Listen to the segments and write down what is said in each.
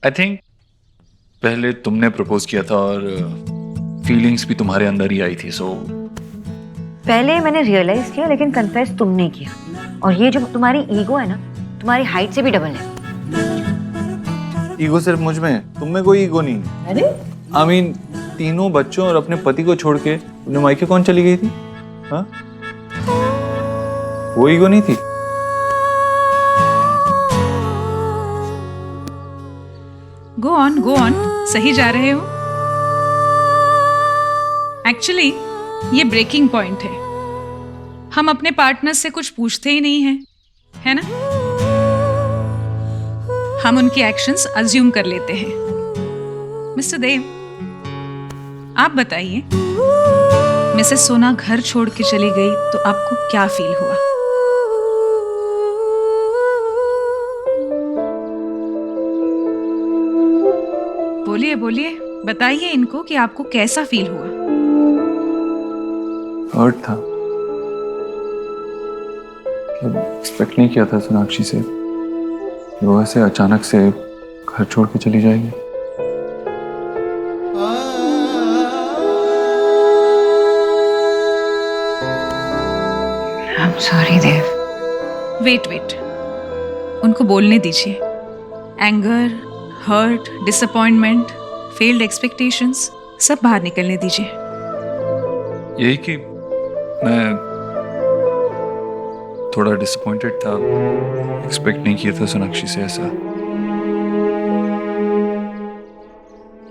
I think पहले तुमने propose किया था और फीलिंग्स भी तुम्हारे अंदर ही आई थी, सो पहले मैंने रियलाइज किया, लेकिन कन्फेस तुमने किया। और ये जो तुम्हारी ईगो है ना, तुम्हारी हाइट से भी डबल है। ईगो सिर्फ मुझ में है, तुम में कोई ईगो नहीं है। अरे आई मीन तीनों बच्चों और अपने पति को छोड़ के तुमने मायके कौन चली गई थी? हाँ, वो ईगो नहीं थी? गो ऑन, सही जा रहे हो। एक्चुअली ये ब्रेकिंग पॉइंट है। हम अपने पार्टनर से कुछ पूछते ही नहीं हैं, है ना? हम उनकी एक्शंस अज्यूम कर लेते हैं। मिस्टर देव, आप बताइए, मिसेस सोना घर छोड़ के चली गई तो आपको क्या फील हुआ? बोलिए बोलिए, बताइए इनको कि आपको कैसा फील हुआ। हर्ट था, एक्सपेक्ट नहीं किया था सोनाक्षी से वो ऐसे अचानक से घर छोड़ के चली जाएगी। I am sorry Dev. Wait, उनको बोलने दीजिए। Anger, hurt, disappointment, failed expectations सब बाहर निकलने दीजिए। यही कि मैं थोड़ा डिसअपॉइंटेड था, एक्सपेक्ट नहीं किया था सोनाक्षी से ऐसा।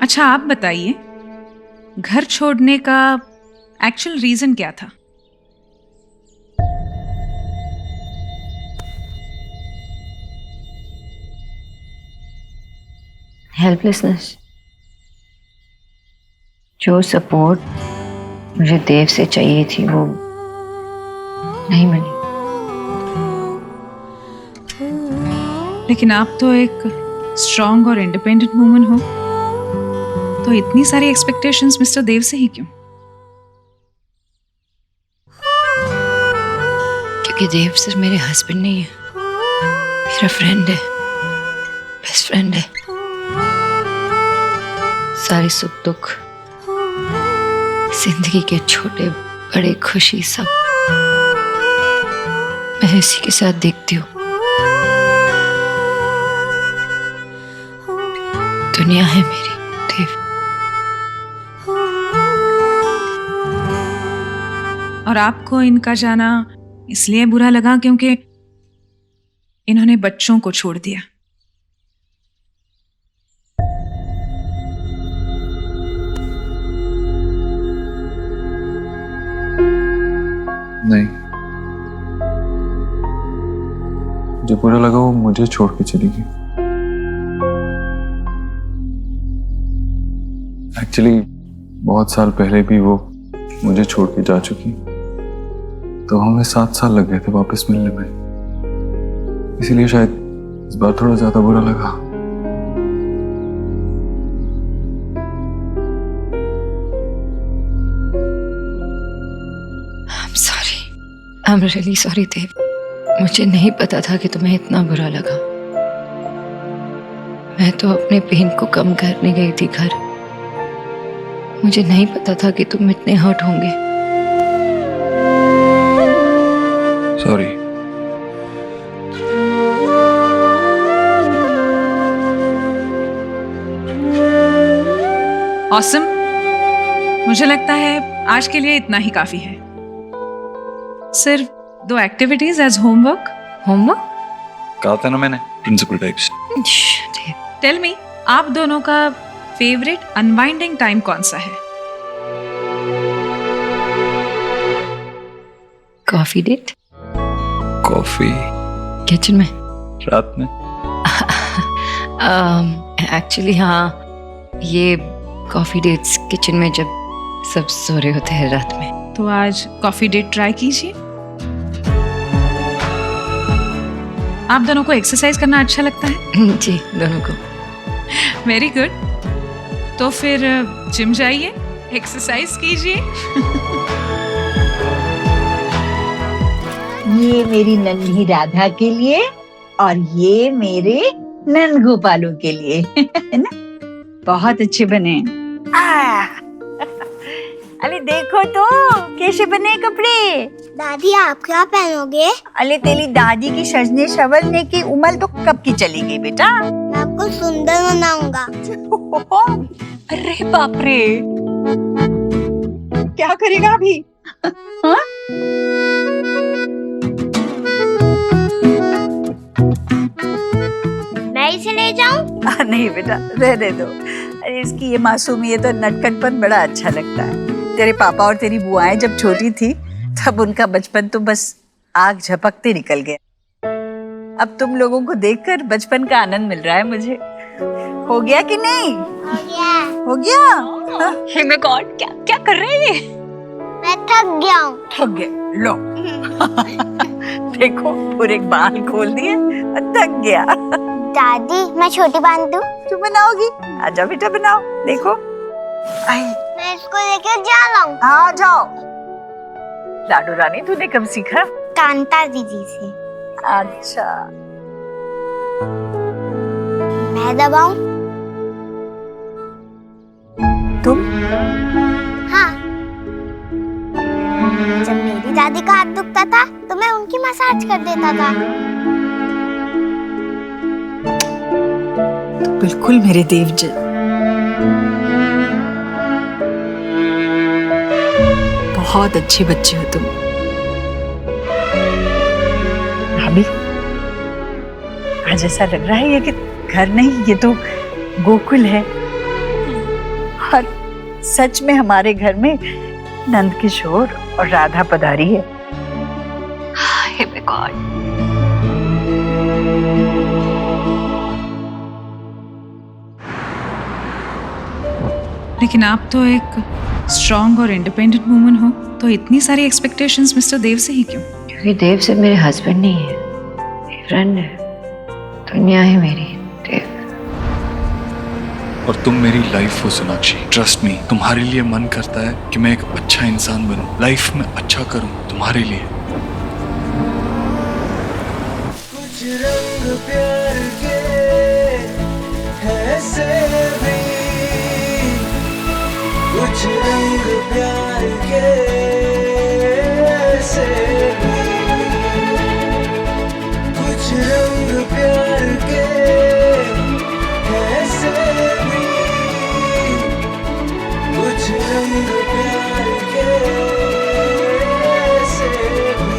अच्छा, आप बताइए, घर छोड़ने का एक्चुअल रीजन क्या था? हेल्पलेसनेस। जो सपोर्ट मुझे देव से चाहिए थी वो नहीं मिली। लेकिन आप तो एक स्ट्रांग और इंडिपेंडेंट वुमन हो, तो इतनी सारी एक्सपेक्टेशंस मिस्टर देव से ही क्यों? क्योंकि देव सिर्फ मेरे हस्बैंड नहीं है, मेरा फ्रेंड है, बेस्ट फ्रेंड है। सारी सुख दुख, जिंदगी के छोटे बड़े खुशी सब मैं इसी के साथ देखती हूँ। दुनिया है मेरी देव। और आपको इनका जाना इसलिए बुरा लगा क्योंकि इन्होंने बच्चों को छोड़ दिया। नहीं, जो बुरा लगा वो मुझे छोड़ के चली गई। एक्चुअली बहुत साल पहले भी वो मुझे छोड़ के जा चुकी, तो हमें 7 साल लग गए थे वापस मिलने में, इसीलिए शायद इस बार थोड़ा ज्यादा बुरा लगा। I'm really sorry देव। मुझे नहीं पता था कि तुम्हें इतना बुरा लगा। मैं तो अपने पेन को कम करने गई थी घर। मुझे नहीं पता था कि तुम इतने हर्ट होंगे। सॉरी। ऑसम, मुझे लगता है आज के लिए इतना ही काफी है। सिर्फ 2 एक्टिविटीज एज होमवर्क। होमवर्क? कहा था ना मैंने, प्रिंसिपल टाइप्स। टेल मी, आप दोनों का फेवरेट अनवाइंडिंग टाइम कौन सा है? Coffee date. कॉफी? किचन में? रात में? एक्चुअली हाँ, ये कॉफी डेट्स किचन में जब सब सो रहे होते हैं रात में। तो आज कॉफी डेट ट्राई कीजिए। आप दोनों को एक्सरसाइज करना अच्छा लगता है? जी, दोनों को। Very good. तो फिर जिम जाइए, एक्सरसाइज कीजिए। ये मेरी नन्ही राधा के लिए और ये मेरे नंद गोपालों के लिए है ना, बहुत अच्छे बने। अरे देखो तो कैसे बने कपड़े। दादी आप क्या पहनोगे? अरे तेरी दादी की सजने संवरने की उम्र तो कब की चली गई बेटा। मैं आपको सुंदर बनाऊंगा। अरे बाप रे, क्या करेगा अभी? हाँ? मैं इसे ले जाऊं? नहीं बेटा, रहने दो। अरे इसकी ये मासूमियत और नटखटपन बड़ा अच्छा लगता है। तेरे पापा और तेरी बुआएं जब छोटी थी तब उनका बचपन तो बस आग झपकते निकल गया। अब तुम लोगों को देखकर बचपन का आनंद मिल रहा है मुझे। हो गया कि नहीं? हो गया। हो गया? हे माय गॉड, क्या क्या कर रहे हैं ये? मैं थक गया हूँ। थक गए, लो। देखो पूरे बाल खोल दिए और थक गया। दादी मैं छोटी बांध दूं? तू बनाओगी? आजा बेटा बनाओ। देखो आई, मैं इसको लेकर जा रहा हूँ। आ जाओ। लाडू रानी तूने कब सीखा? कांता दीदी से। अच्छा, मैं दबाऊं? तुम? हाँ। जब मेरी दादी का हाथ दुखता था तो मैं उनकी मसाज कर देता था। बिल्कुल मेरे देव जी। बहुत अच्छे बच्चे हो तुम। भाभी, आज ऐसा लग रहा है ये कि घर नहीं, ये तो गोकुल है। और सच में हमारे घर में नंद किशोर और राधा पधारी है। Hey my God. लेकिन आप तो एक स्ट्रॉन्ग और इंडिपेंडेंट वुमन हो, तो इतनी सारी एक्सपेक्टेशंस मिस्टर देव से ही क्यों? क्योंकि देव सिर्फ मेरे हस्बैंड नहीं है, मेरे फ्रेंड है, दुनिया है मेरी देव। और तुम मेरी लाइफ हो सोनाक्षी। ट्रस्ट मी, तुम्हारे लिए मन करता है कि मैं एक अच्छा इंसान बनूं, लाइफ में अच्छा करूं तुम्हारे लिए। कुछ रंग प्यार के ऐसे भी, कुछ रंग प्यार के ऐसे भी, कुछ रंग प्यार के ऐसे भी, कुछ रंग प्यार के ऐसे भी।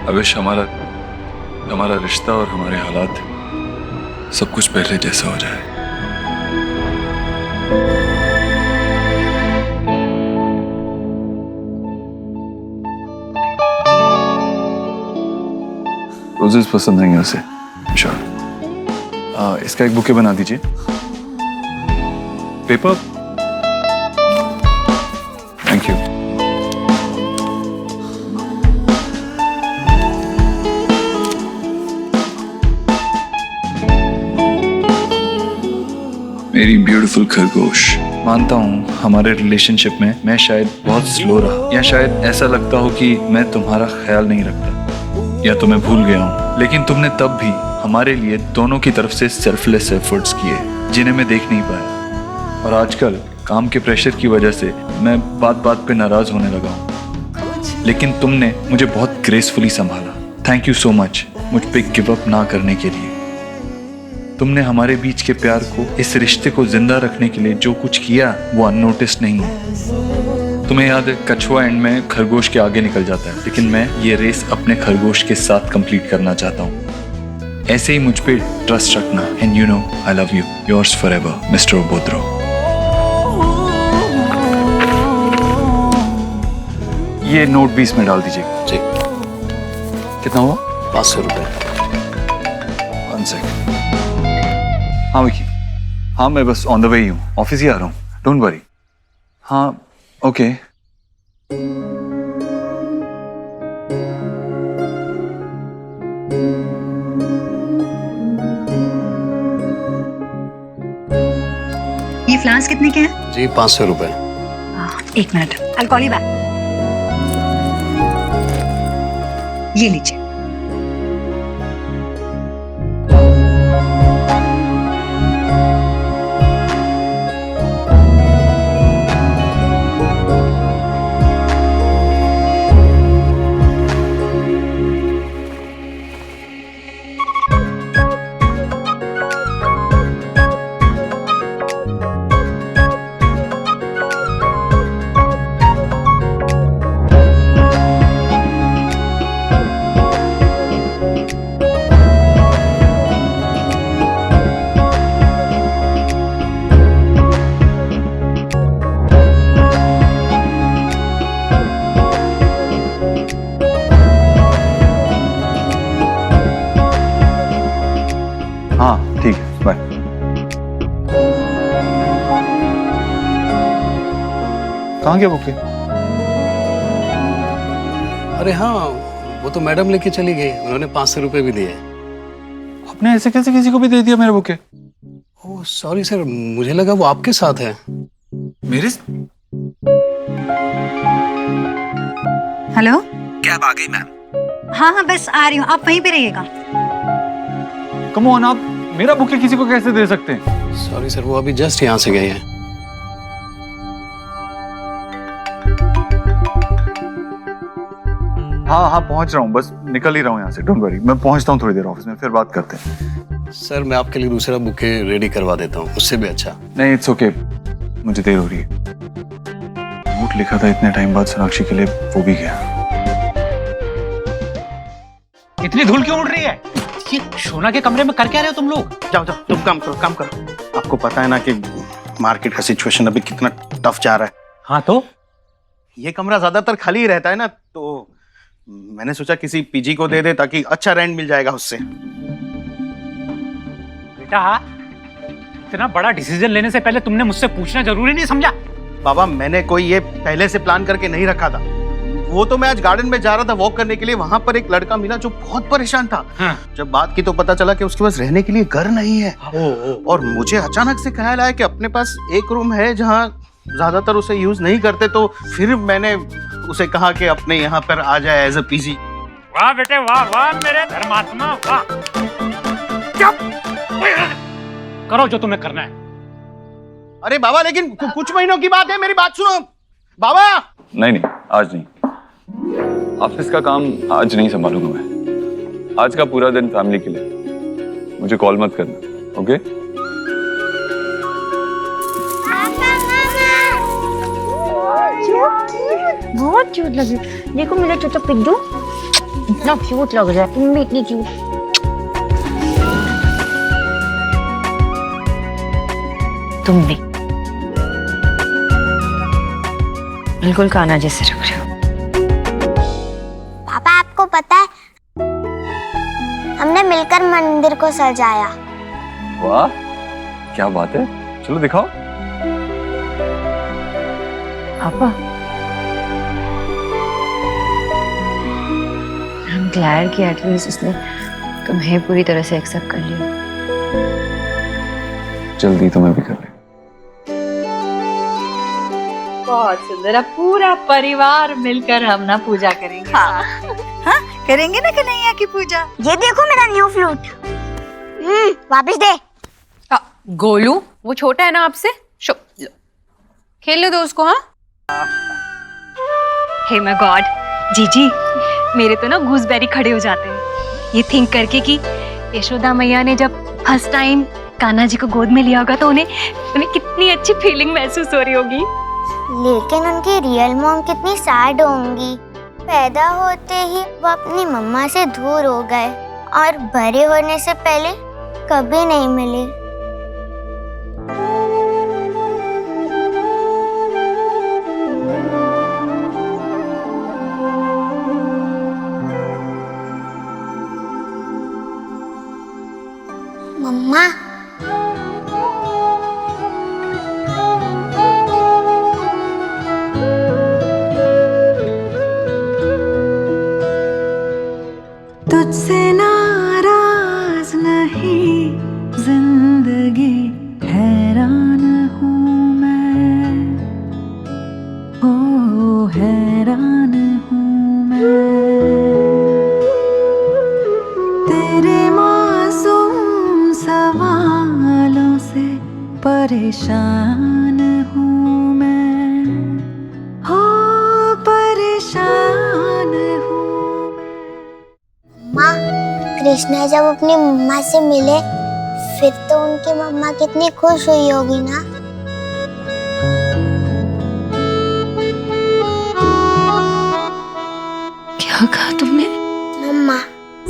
I wish हमारा रिश्ता और हमारे हालात सब कुछ पहले जैसा हो जाए। रोजेस पसंद आएंगे उसे, श्योर। इसका एक बुके बना दीजिए। पेपर। Thank you. मेरी ब्यूटीफुल खरगोश, मानता हूँ हमारे रिलेशनशिप में मैं शायद बहुत स्लो रहा, या शायद ऐसा लगता हो कि मैं तुम्हारा ख्याल नहीं रखता या तुम्हें भूल गया हूँ, लेकिन तुमने तब भी हमारे लिए दोनों की तरफ से सेल्फलेस एफर्ट्स किए जिन्हें मैं देख नहीं पाया। और आजकल काम के प्रेशर की वजह से मैं बात बात पे नाराज होने लगा हूँ, लेकिन तुमने मुझे बहुत ग्रेसफुली संभाला। थैंक यू सो मच मुझ पे गिव अप ना करने के लिए। तुमने हमारे बीच के प्यार को, इस रिश्ते को जिंदा रखने के लिए जो कुछ किया वो अननोटिस्ड नहीं है। तुम्हें याद है कछुआ एंड में खरगोश के आगे निकल जाता है, लेकिन मैं ये रेस अपने खरगोश के साथ कंप्लीट करना चाहता हूँ। ऐसे ही मुझ पे ट्रस्ट रखना। And you know I love you, yours forever mister Obodro. ये नोट 20 में डाल दीजिए। जी। कितना हुआ? 500 रुपये। 1 सेकंड। हाँ विकी, हाँ मैं बस ऑन द वे ही हूँ, ऑफिस ही आ रहा हूँ, डोंट वरी। हाँ ओके। ये फ्लावर्स कितने के हैं? जी 500 रुपये। 1 minute, I'll call you back. ये लीजिए। हाँ ठीक है, बाय। कहाँ गया बुके? अरे हाँ, वो तो मैडम लेके चली गई, उन्होंने 500 रुपए भी दिए। आपने ऐसे कैसे किसी को भी दे दिया मेरे बुके? ओह सॉरी सर, मुझे लगा वो आपके साथ है। मेरे हेलो, कैब आ गई मैम। हाँ हाँ बस आ रही हूँ, आप वहीं पे रहिएगा। कम ऑन, आप मेरा बुके किसी को कैसे दे सकते हैं? सॉरी सर, वो अभी जस्ट यहाँ से गए हैं। हाँ हाँ पहुंच रहा हूँ, बस निकल ही रहा हूँ यहाँ से। डोंट वरी, मैं पहुंचता हूँ थोड़ी देर ऑफिस में, फिर बात करते हैं। सर मैं आपके लिए दूसरा बुके रेडी करवा देता हूँ, उससे भी अच्छा। नहीं इट्स ओके, मुझे देर हो रही है। नोट लिखा था इतने टाइम बाद सोनाक्षी के लिए, वो भी गया। इतनी धूल क्यों उड़ रही है? ये सोना के कमरे में कर क्या रहे हो तुम लोग? जाओ जाओ, तुम काम करो, काम करो। आपको पता है ना कि मार्केट का सिचुएशन अभी कितना टफ जा रहा है। हाँ तो ये कमरा ज्यादातर खाली ही रहता है ना, तो मैंने सोचा किसी पीजी को दे दे ताकि अच्छा रेंट मिल जाएगा उससे। बेटा, इतना बड़ा डिसीजन लेने से पहले तुमने मुझसे पूछना जरूरी नहीं समझा? बाबा मैंने कोई ये पहले से प्लान करके नहीं रखा था। वो तो मैं आज गार्डन में जा रहा था वॉक करने के लिए, वहां पर एक लड़का मिला जो बहुत परेशान था। हाँ। जब बात की तो पता चला कि उसके पास रहने के लिए घर नहीं है। और मुझे अचानक से ख्याल आया कि अपने पास एक रूम है जहाँ ज्यादातर उसे यूज नहीं करते, तो फिर मैंने उसे कहा कि अपने यहाँ पर आ जाए एज अ पीजी। वाह बेटे वाह, वाह मेरे धर्मात्मा, वाह। करो जो तुम्हें करना है। अरे बाबा लेकिन कुछ महीनों की बात है, मेरी बात सुनो बाबा। नहीं नहीं, आज नहीं। ऑफिस का काम आज नहीं संभालूंगा मैं। आज का पूरा दिन फैमिली के लिए। मुझे कॉल मत करना, ओके? बहुत क्यूट लगी। देखो मेरा छोटा पिग्गू इतना क्यूट लग रहा है, तुम भी इतनी क्यूट। तुम भी बिल्कुल कान्हा जैसे लग रहे हो। पापा आपको पता है हमने मिलकर मंदिर को सजाया। वाह क्या बात है, चलो दिखाओ। पापा I'm glad कि एटलीस्ट उसने तुम्हें पूरी तरह से एक्सेप्ट कर लिया। जल्दी तुम्हें भी कर ले। बहुत सुंदर। अब पूरा परिवार मिलकर हम ना पूजा करेंगे। हाँ, हाँ करेंगे ना कन्हैया की पूजा। ये देखो मेरा न्यू फ्लूट। वापस दे। गोलू वो छोटा है ना आपसे, लो खेलने दो उसको। हाँ हे माय गॉड, जीजी मेरे तो ना गूसबेरी खड़े हो जाते हैं ये थिंक करके कि यशोदा मैया ने जब फर्स्ट टाइम कान्हा जी को गोद में लिया होगा तो उन्हें कितनी अच्छी फीलिंग महसूस हो रही होगी। लेकिन उनकी रियल मॉम कितनी सैड होंगी। पैदा होते ही वो अपनी मम्मा से दूर हो गए और बड़े होने से पहले कभी नहीं मिले। मम्मा तुझसे नाराज नहीं जिंदगी। कृष्णा जब अपनी मम्मा से मिले फिर तो उनकी मम्मा कितनी खुश हुई होगी ना। क्या कहा तुमने? मम्मा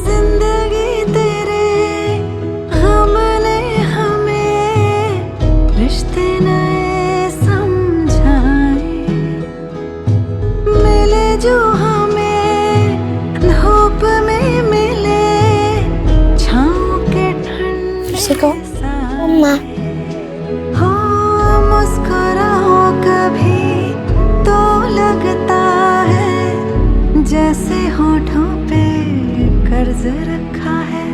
जिंदगी तेरे हमने हमें रिश्ते नए समझाए, मिले जो हमें धूप में मिले छाँव के ठंड से कहो मम्मा। हो मुस्कुराओ कभी तो लगता है जैसे होठों पे कर्ज रखा है,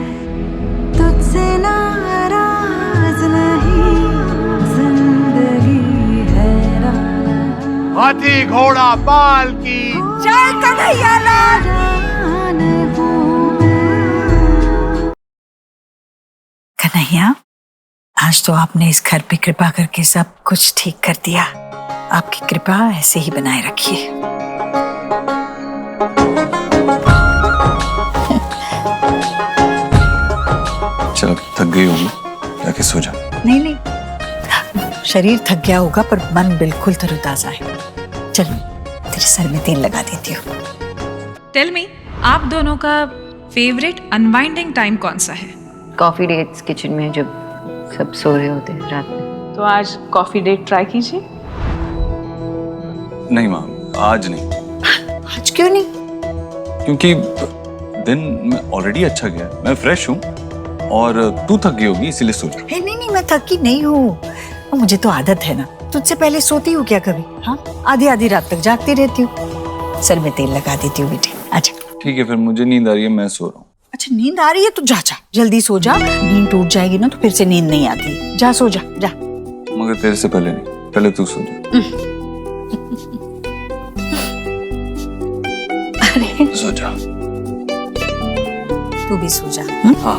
तुझसे नाराज नहीं जिंदगी हैरान। हाथी घोड़ा बाल की जय कन्हैया लाल। कन्हैया, आज तो आपने इस घर पे कृपा करके सब कुछ ठीक कर दिया। आपकी कृपा ऐसे ही बनाए रखिए। चल थक गई होगी, जाके सो जा। नहीं नहीं, शरीर थक गया होगा पर मन बिल्कुल तरोताजा है। चल तेरे सर में तेल लगा देती हूँ। टेल मी, आप दोनों का फेवरेट अनवाइंडिंग टाइम कौन सा है? कॉफी डेट्स किचन में जब सब सो रहे होते हैं रात में। तो आज कॉफी डेट ट्राई कीजिए। नहीं माँ, आज नहीं, आज क्यों नहीं? क्योंकि दिन में ऑलरेडी अच्छा गया, मैं फ्रेश हूँ और तू थक गई होगी इसीलिए सो जा। नहीं नहीं, मैं थकी नहीं हूँ, मुझे तो आदत है ना। तुझसे पहले सोती हूँ क्या कभी? हाँ, आधी आधी रात तक जागती रहती हूँ। सर में तेल लगा देती हूँ बेटे। अच्छा ठीक है, फिर मुझे नींद आ रही है, मैं सो रहा हूँ। अच्छा नींद आ रही है तो जा जा, जल्दी सो जा। नींद टूट जाएगी ना तो फिर से नींद नहीं आती। जा सो जा जा। मगर तेरे से पहले नहीं, पहले तू सो जा। अरे सो जा। तू भी सो जा। हाँ।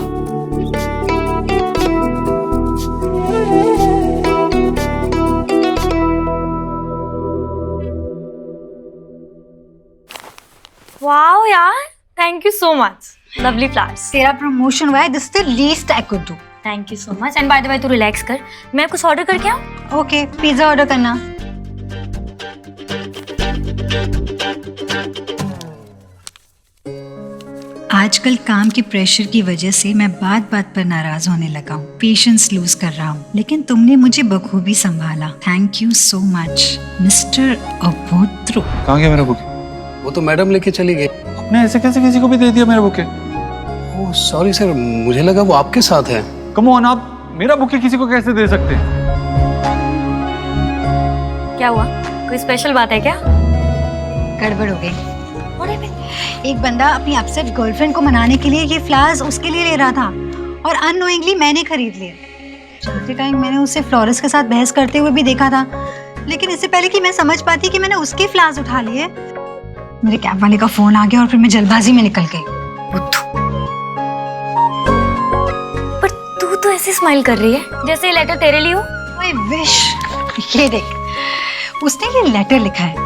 वाओ यार, thank you so much, lovely flowers. तेरा प्रमोशन हुआ है, this is the least I could do. Thank you so much. And by the way तू रिलैक्स कर, मैं कुछ ऑर्डर करके आऊँ? ओके, पिज्जा ऑर्डर करना। आजकल काम के प्रेशर की वजह से मैं बात बात पर नाराज होने लगा हूँ, पेशेंस लूज कर रहा हूँ, लेकिन तुमने मुझे बखूबी संभाला। Thank you so much mister Abhodro. कहाँ गया मेरा बुके? वो तो मैडम लेके चली गई। आपने ऐसे कैसे किसी को भी दे दिया मेरा बुके? ओह सॉरी सर, मुझे लगा वो आपके साथ है। कम ऑन, आप मेरा बुके किसी को कैसे दे सकते हैं? क्या हुआ, कोई स्पेशल बात है क्या? गड़बड़ हो गई। एक बंदा अपनी अपसेट गर्लफ्रेंड को मनाने के लिए ये फ्लावर्स उसके लिए ले रहा था और अननोइंगली मैंने खरीद लिए। चलते टाइम मैंने उसे फ्लोरिस्ट के साथ बहस करते हुए भी देखा था, लेकिन इससे पहले कि मैं समझ पाती कि मैंने उसके फ्लावर्स उठा लिए, मेरे कैब वाले का फोन आ गया और फिर मैं जल्दबाजी में निकल गई। पर तू तो ऐसे स्माइल कर रही है जैसे ये लेटर तेरे लिए हो। I wish. ये देख, उसने ये लेटर लिखा है।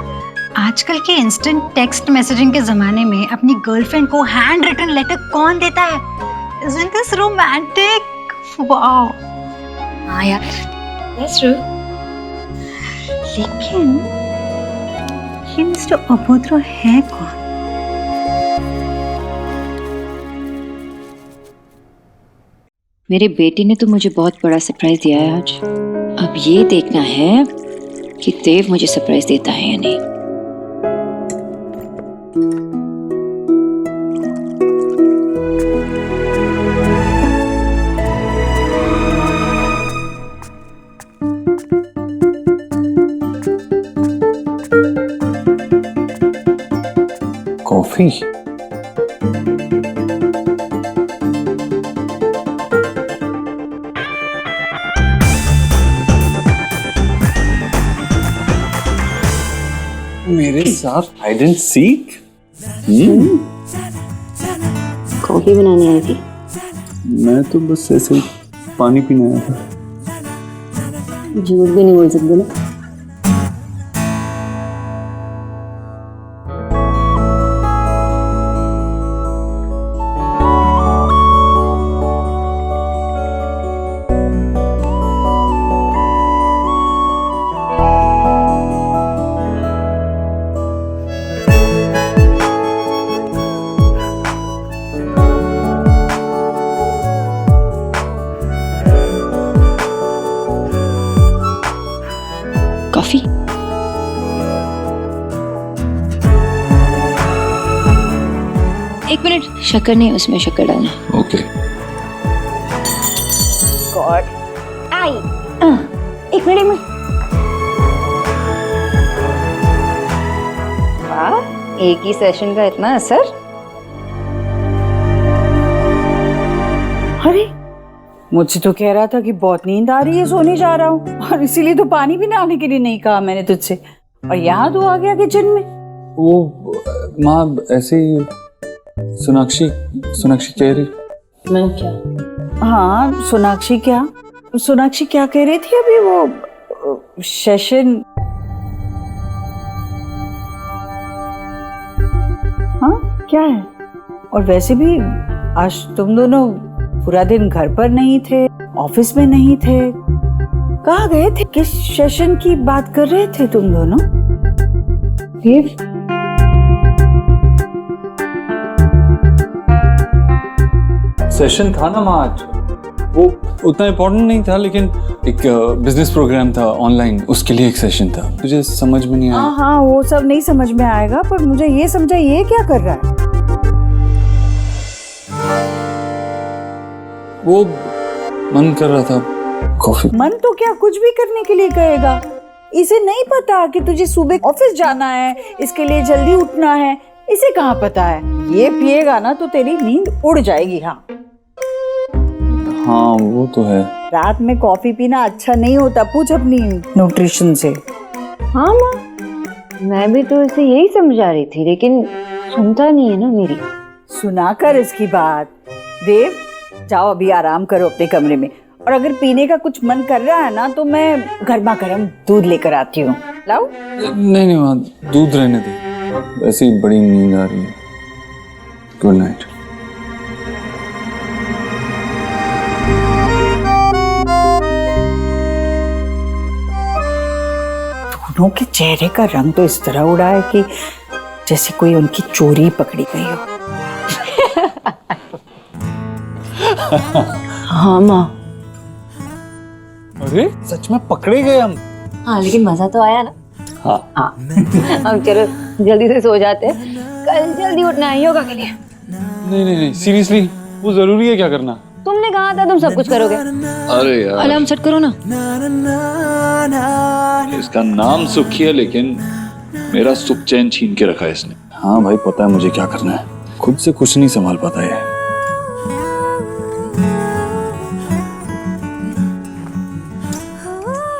आजकल के इंस्टेंट टेक्स्ट मैसेजिंग के जमाने में अपनी गर्लफ्रेंड को हैंड रिटन लेटर कौन देता है? Isn't this romantic? Wow. हाँ यार, that's true. लेकिन ये मिस्टर अभोद्रो है कौन? मेरे बेटे ने तो मुझे बहुत बड़ा सरप्राइज दिया है आज। अब ये देखना है कि देव मुझे सरप्राइज देता है या नहीं। कॉफी? मेरे साथ हाइड एंड सीक? कॉफी बनाने आई थी। मैं तो बस ऐसे ही पानी पीने आया था। झूठ भी नहीं बोल सकते ना। कॉफी? एक मिनट, शक्कर नहीं, उसमें शक्कर डालना। ओके। गॉड आई एक मिनट में। वाह, एक ही सेशन का इतना असर। अरे मुझसे तो कह रहा था कि बहुत नींद आ रही है, सोने जा रहा हूँ, और इसीलिए तो पानी भी लाने के लिए नहीं कहा मैंने तुझसे, और यहाँ तो आ गया किचन में। वो माँ ऐसे ही सोनाक्षी कह रही। मैं क्या? हाँ सोनाक्षी क्या कह रही थी अभी? वो सेशन। हाँ क्या है? और वैसे भी आज तुम दोनों पूरा दिन घर पर नहीं थे, ऑफिस में नहीं थे, कहाँ गए थे? किस सेशन की बात कर रहे थे तुम दोनों? देव, सेशन था ना माँ आज, वो उतना इम्पोर्टेंट नहीं था, लेकिन एक बिजनेस प्रोग्राम था ऑनलाइन, उसके लिए एक सेशन था। तुझे समझ में नहीं आया? हाँ वो सब नहीं समझ में आएगा, पर मुझे ये समझा ये क्या कर रहा है? वो मन कर रहा था कॉफी। मन तो क्या कुछ भी करने के लिए कहेगा। इसे नहीं पता कि तुझे सुबह ऑफिस जाना है, इसके लिए जल्दी उठना है, इसे कहाँ पता है? ये पिएगा ना तो तेरी नींद उड़ जाएगी। हाँ वो तो है। रात में कॉफी पीना अच्छा नहीं होता, पूछ अपनी न्यूट्रिशन से। हाँ माँ, मैं भी तो इसे यही समझा रही थी, लेकिन सुनता नहीं है ना मेरी। सुना कर इसकी बात। देव जाओ अभी आराम करो अपने कमरे में, और अगर पीने का कुछ मन कर रहा है ना तो मैं गर्मा गर्म दूध लेकर आती हूँ। लाओ? नहीं माँ, दूध रहने दे, वैसे ही बड़ी नींद आ रही है। Good night. दोनों के चेहरे का रंग तो इस तरह उड़ा है कि जैसे कोई उनकी चोरी पकड़ी गई हो। हाँ माँ। अरे सच में पकड़े गए हम। हाँ लेकिन मजा तो आया ना। हाँ अब चलो जल्दी से सो जाते हैं, कल जल्दी उठना है योगा के लिए। नहीं सीरियसली, वो जरूरी है क्या करना? तुमने कहा था तुम सब कुछ करोगे। अरे यार अलार्म सेट करो ना। इसका नाम सुखी है, लेकिन मेरा सुख चैन छीन के रखा है इसने। हाँ भाई पता है मुझे क्या करना है, खुद से कुछ नहीं संभाल पाता है।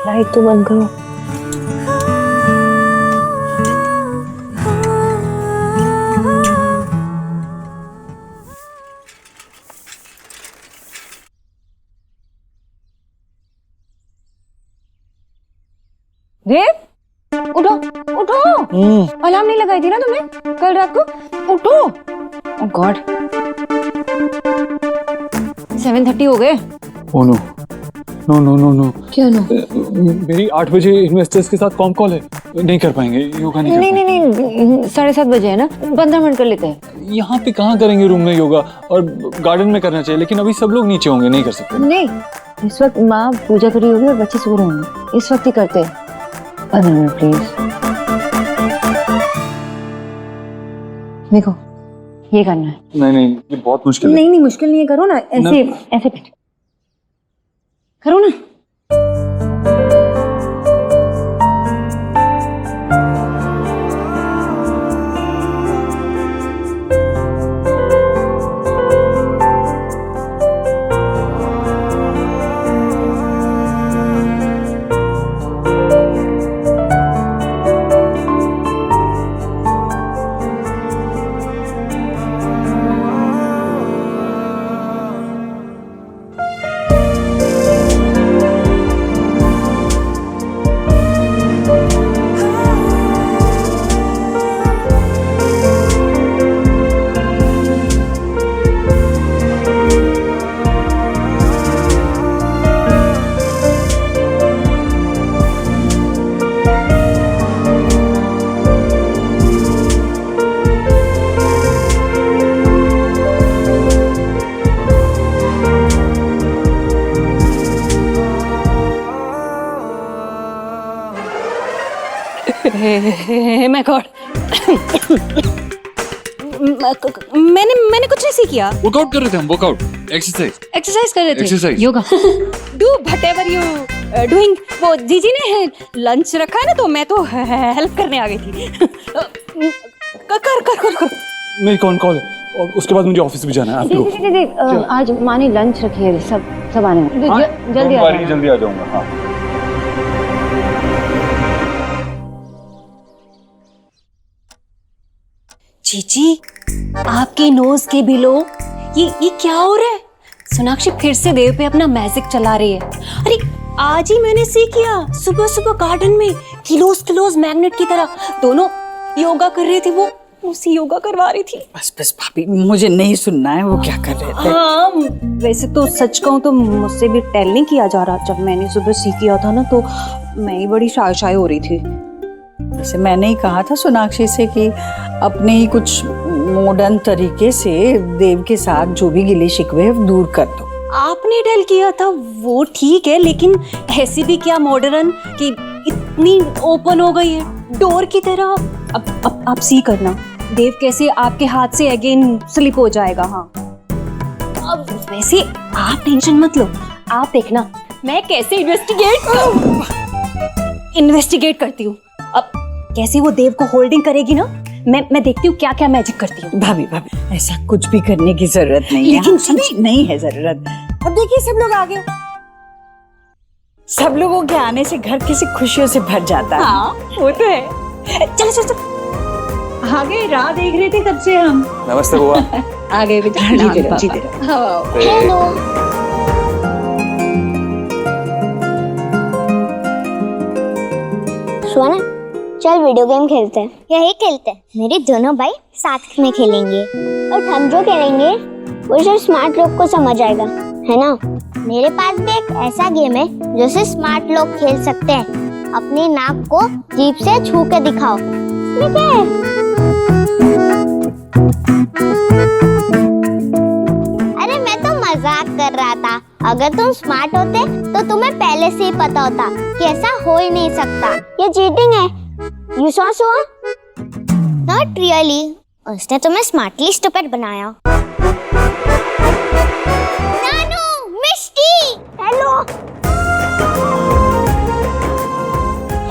लाइट तो बंद करो। देव उठो उठो, अलार्म नहीं लगाई थी ना तुमने कल रात को? उठो। ओह गॉड, 7:30 हो गए। Oh no no no no. क्या नो? मेरी 8 बजे इन्वेस्टर्स के साथ कॉम कॉल है, नहीं कर पाएंगे, योगा नहीं कर पाएंगे। नहीं 7:30 बजे है ना, 15 मिनट कर लेते हैं। यहाँ पे कहाँ करेंगे रूम में योगा, और गार्डन में करना चाहिए, लेकिन अभी सब लोग नीचे होंगे, नहीं कर सकते। नहीं इस वक्त माँ पूजा करी होगी और बच्चे सो रहे होंगे, इस वक्त ही करते हैं। 15 मिनट प्लीज। देखो ये करना है। नहीं ये बहुत मुश्किल है। नहीं मुश्किल नहीं है, करो ना ऐसे ऐसे करो ना। मैं गॉड मैंने कुछ नहीं किया। वर्कआउट कर रहे थे हम, वर्कआउट एक्सरसाइज कर रहे थे। Exercise yoga do whatever you doing. वो जीजी ने लंच रखा है ना, तो मैं तो हेल्प करने आ गई थी। कर मेरी कौन कॉल है, और उसके बाद मुझे ऑफिस भी जाना है। दीदी आज माँ ने लंच रखी है, सब आने में जल्दी आ जाऊंगा। हाँ जीजी आपके नोज के बिलो ये क्या हो रहा है? सोनाक्षी फिर से देव पे अपना मैजिक चला रही है। अरे आज ही मैंने सीख किया, सुबह सुबह गार्डन में किलोज मैग्नेट की तरह दोनों योगा कर रहे थे। वो उसी योगा करवा रही थी। बस भाभी, मुझे नहीं सुनना है वो क्या कर रहे थे। हाँ, वैसे तो सच कहूँ तो मुझसे भी टेल नहीं किया जा रहा। जब मैंने सुबह सीख किया था ना, तो मैं ही बड़ी शाय हो रही थी। जैसे मैंने ही कहा था सोनाक्षी से कि अपने ही कुछ मॉडर्न तरीके से देव के साथ जो भी गिले शिकवे दूर कर दो। आपने टेल किया था वो ठीक है, लेकिन ऐसी भी क्या मॉडर्न कि इतनी ओपन हो गई है डोर की तरह। अब आप सी करना, देव कैसे आपके हाथ से अगेन स्लिप हो जाएगा। हाँ अब वैसे आप टेंशन मत लो, आप देखना मैं कैसे इन्वेस्टिगेट करती हूँ। अब कैसे वो देव को होल्डिंग करेगी ना, मैं देखती हूँ क्या क्या मैजिक करती हूँ। भाभी ऐसा कुछ भी करने की जरूरत नहीं है। लेकिन नहीं है जरूरत। अब देखिए सब लोग आ गए। सब लोगों के आने से घर कैसे खुशियों से भर जाता है। हाँ वो तो है। चलो आगे राह देख रहे थे कब से हम। नमस्ते बुआ। आ गए बेटा। जीते रहो। हेलो। सोना चल वीडियो गेम खेलते हैं। यही खेलते हैं। मेरे दोनों भाई साथ में खेलेंगे, और हम जो खेलेंगे वो सिर्फ स्मार्ट लोग को समझ आएगा, है ना। मेरे पास भी एक ऐसा गेम है जो सिर्फ स्मार्ट लोग खेल सकते हैं। अपनी नाक को जीभ से छू के दिखाओ। ठीक है? अरे मैं तो मजाक कर रहा था। अगर तुम स्मार्ट होते तो तुम्हें पहले से ही पता होता कि ऐसा हो ही नहीं सकता। ये चीटिंग है। You saw so? Not really. उसने तुम्हें स्मार्टली स्टूपिड बनाया। नानू, मिष्टी, हेलो।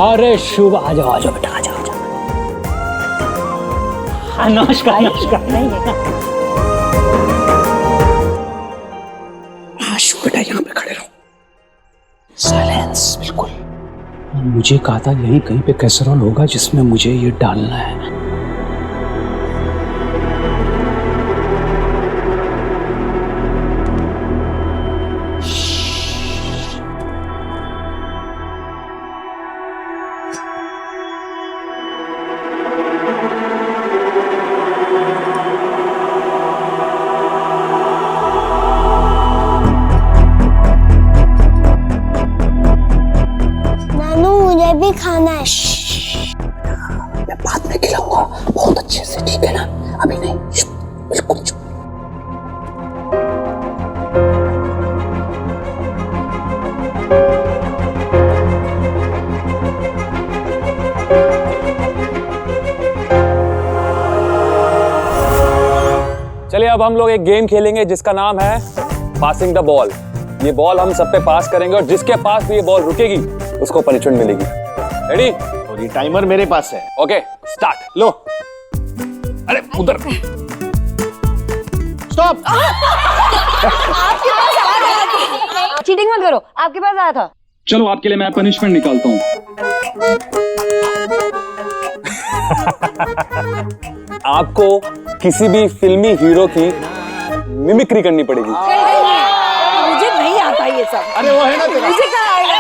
अरे शुभ, आ जाओ बेटा, आ जाओ। नमस्कार। नहीं है। शुभ बेटा यहाँ पे खड़े रहो। साइलेंस बिल्कुल। मुझे कहा था यही कहीं पे कैसरोल होगा जिसमें मुझे ये डालना है। मुझे भी खाना है। मैं बाद में खिलाऊंगा बहुत अच्छे से, ठीक है ना। अभी नहीं, बिल्कुल चुप। चलिए अब हम लोग एक गेम खेलेंगे जिसका नाम है पासिंग द बॉल। ये बॉल हम सब पे पास करेंगे और जिसके पास भी ये बॉल रुकेगी उसको पनिशमेंट मिलेगी। रेडी? और ये टाइमर मेरे पास है। Okay start. लो। अरे उधर स्टॉप। चीटिंग मत करो, आपके पास आया था। चलो आपके लिए मैं पनिशमेंट निकालता हूँ। आपको किसी भी फिल्मी हीरो की मिमिक्री करनी पड़ेगी। मुझे नहीं आता ये सब। अरे वो है ना तेरा। मुझे क्या आएगा?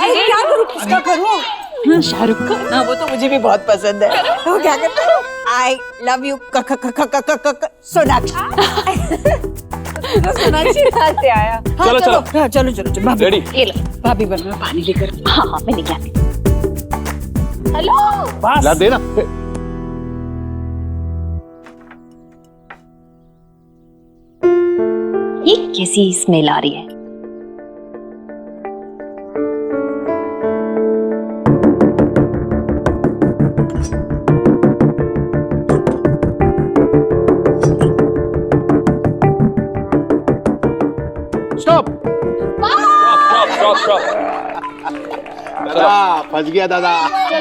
क्या करूं, किसका करूं? शाहरुख खान। हाँ वो तो मुझे भी बहुत पसंद है। वो क्या करता है? I love you Sonakshi. Sonakshi कहाँ से आया? चलो चलो चलो चलो चलो। भाभी रेडी? ये लो, भाभी बन मैं पानी लेकर। हाँ मैं लेके आती। हेलो। ला देना। ये कैसी स्मेल आ रही है? फंस गया दादा।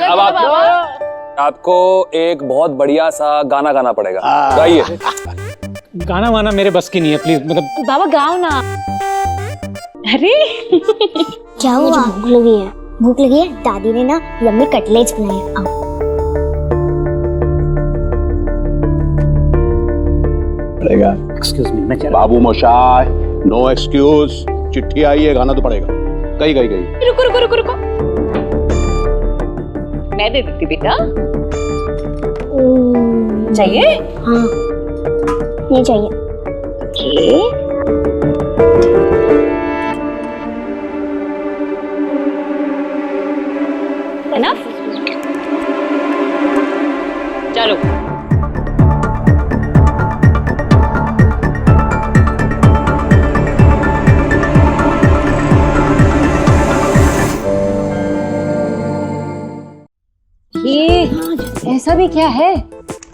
अब आपको एक बहुत बढ़िया सा गाना गाना पड़ेगा। गाइए। गाना वाना मेरे बस की नहीं है, प्लीज। मतलब बाबा गाओ ना। अरे क्या हुआ? भूख लगी है? भूख लगी है? दादी ने ना यम्मी कटलेट्स बनाए। आओ। एक्सक्यूज मी, मैं चला। बाबू मोशाय, नो एक्सक्यूज। चिट्ठी आई है, गाना तो पड़ेगा। गई। रुको। मैं दे देती बेटा। चाहिए? हाँ, ये चाहिए। ओके। Enough? चलो। ये ऐसा भी क्या है?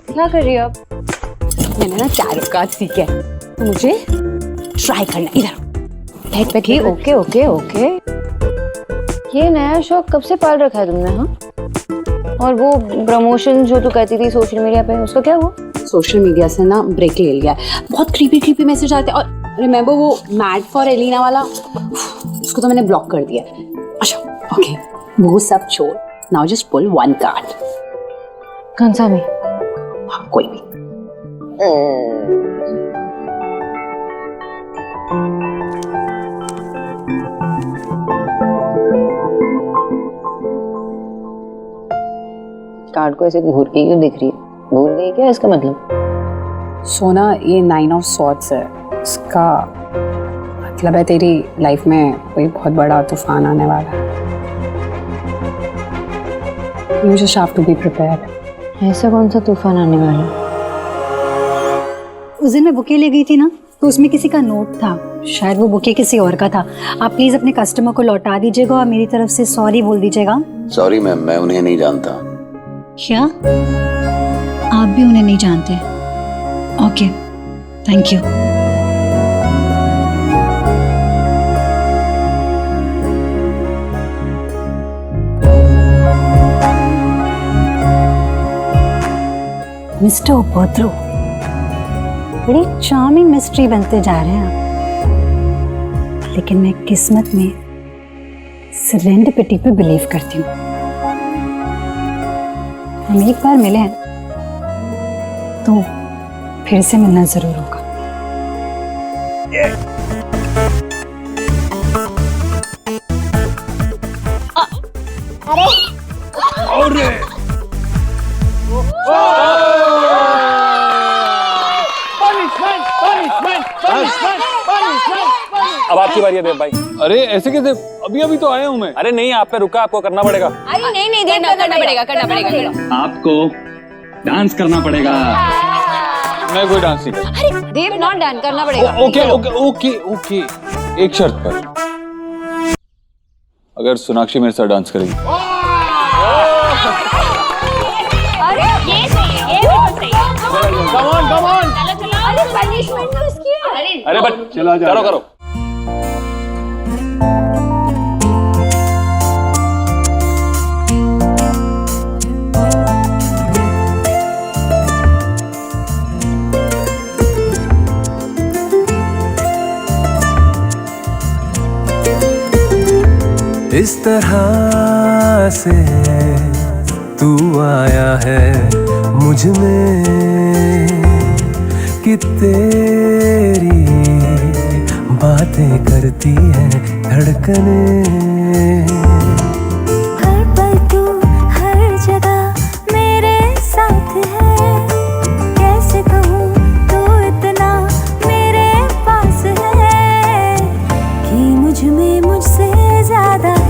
क्या कर रही हो आप? मैंने ना चारुकाज सीखा है, तो मुझे ट्राई करना। इधर बैठ। ओके। ये नया शौक कब से पाल रखा है तुमने? हाँ, और वो प्रमोशन जो तू कहती थी सोशल मीडिया पे, उसका क्या हुआ? सोशल मीडिया से ना ब्रेक ले लिया। बहुत क्रीपी मैसेज आते हैं। और रिमेंबर वो मैड फॉर एलिना वाला, उसको तो मैंने ब्लॉक कर दिया। अच्छा ओके, वो सब छोड़। Now just pull one card. कौन सा भी? हाँ, कोई भी। कार्ड को ऐसे घूर के क्यों दिख रही है? भूल गई क्या इसका मतलब? सोना, ये 9 ऑफ सॉर्ड्स है। इसका मतलब है तेरी लाइफ में कोई बहुत बड़ा तूफान आने वाला है। You just have to be prepared. ऐसा कौन सा तूफान आने वाला है? उस दिन मैं बुके ले गई थी ना, तो उसमें किसी का नोट था। शायद वो बुके किसी और का था। आप प्लीज अपने कस्टमर को लौटा दीजिएगा और मेरी तरफ से सॉरी बोल दीजिएगा। सॉरी मैम, मैं उन्हें नहीं जानता। क्या? आप भी उन्हें नहीं जानते? Okay, thank you. मिस्टर उपद्रो, बड़ी चार्मिंग मिस्ट्री बनते जा रहे हैं आप। लेकिन मैं किस्मत में सेरेंडिपिटी पे बिलीव करती हूँ। हम एक बार मिले हैं तो फिर से मिलना जरूर होगा। अरे अब आपकी बारी है देव भाई। अरे ऐसे कैसे? अभी तो आया हूँ मैं। अरे नहीं, आप पे रुका, आपको करना पड़ेगा। अरे नहीं करना पड़ेगा। आपको डांस करना पड़ेगा। मैं कोई डांस नहीं करता। अरे देव, नॉट डांस करना पड़ेगा। ओके, एक शर्त पर, अगर सोनाक्षी मेरे साथ डांस करेगी। अरे ये सही है, ये बिल्कुल सही है। Come on। चलो। अरे पनिशमेंट तो इसकी है। अरे बट करो। इस तरह से तू आया है मुझ में कि तेरी बातें करती हैं धड़कनें। हर पल तू हर जगह मेरे साथ है। कैसे कहूँ तू इतना मेरे पास है कि मुझ में मुझसे ज्यादा है।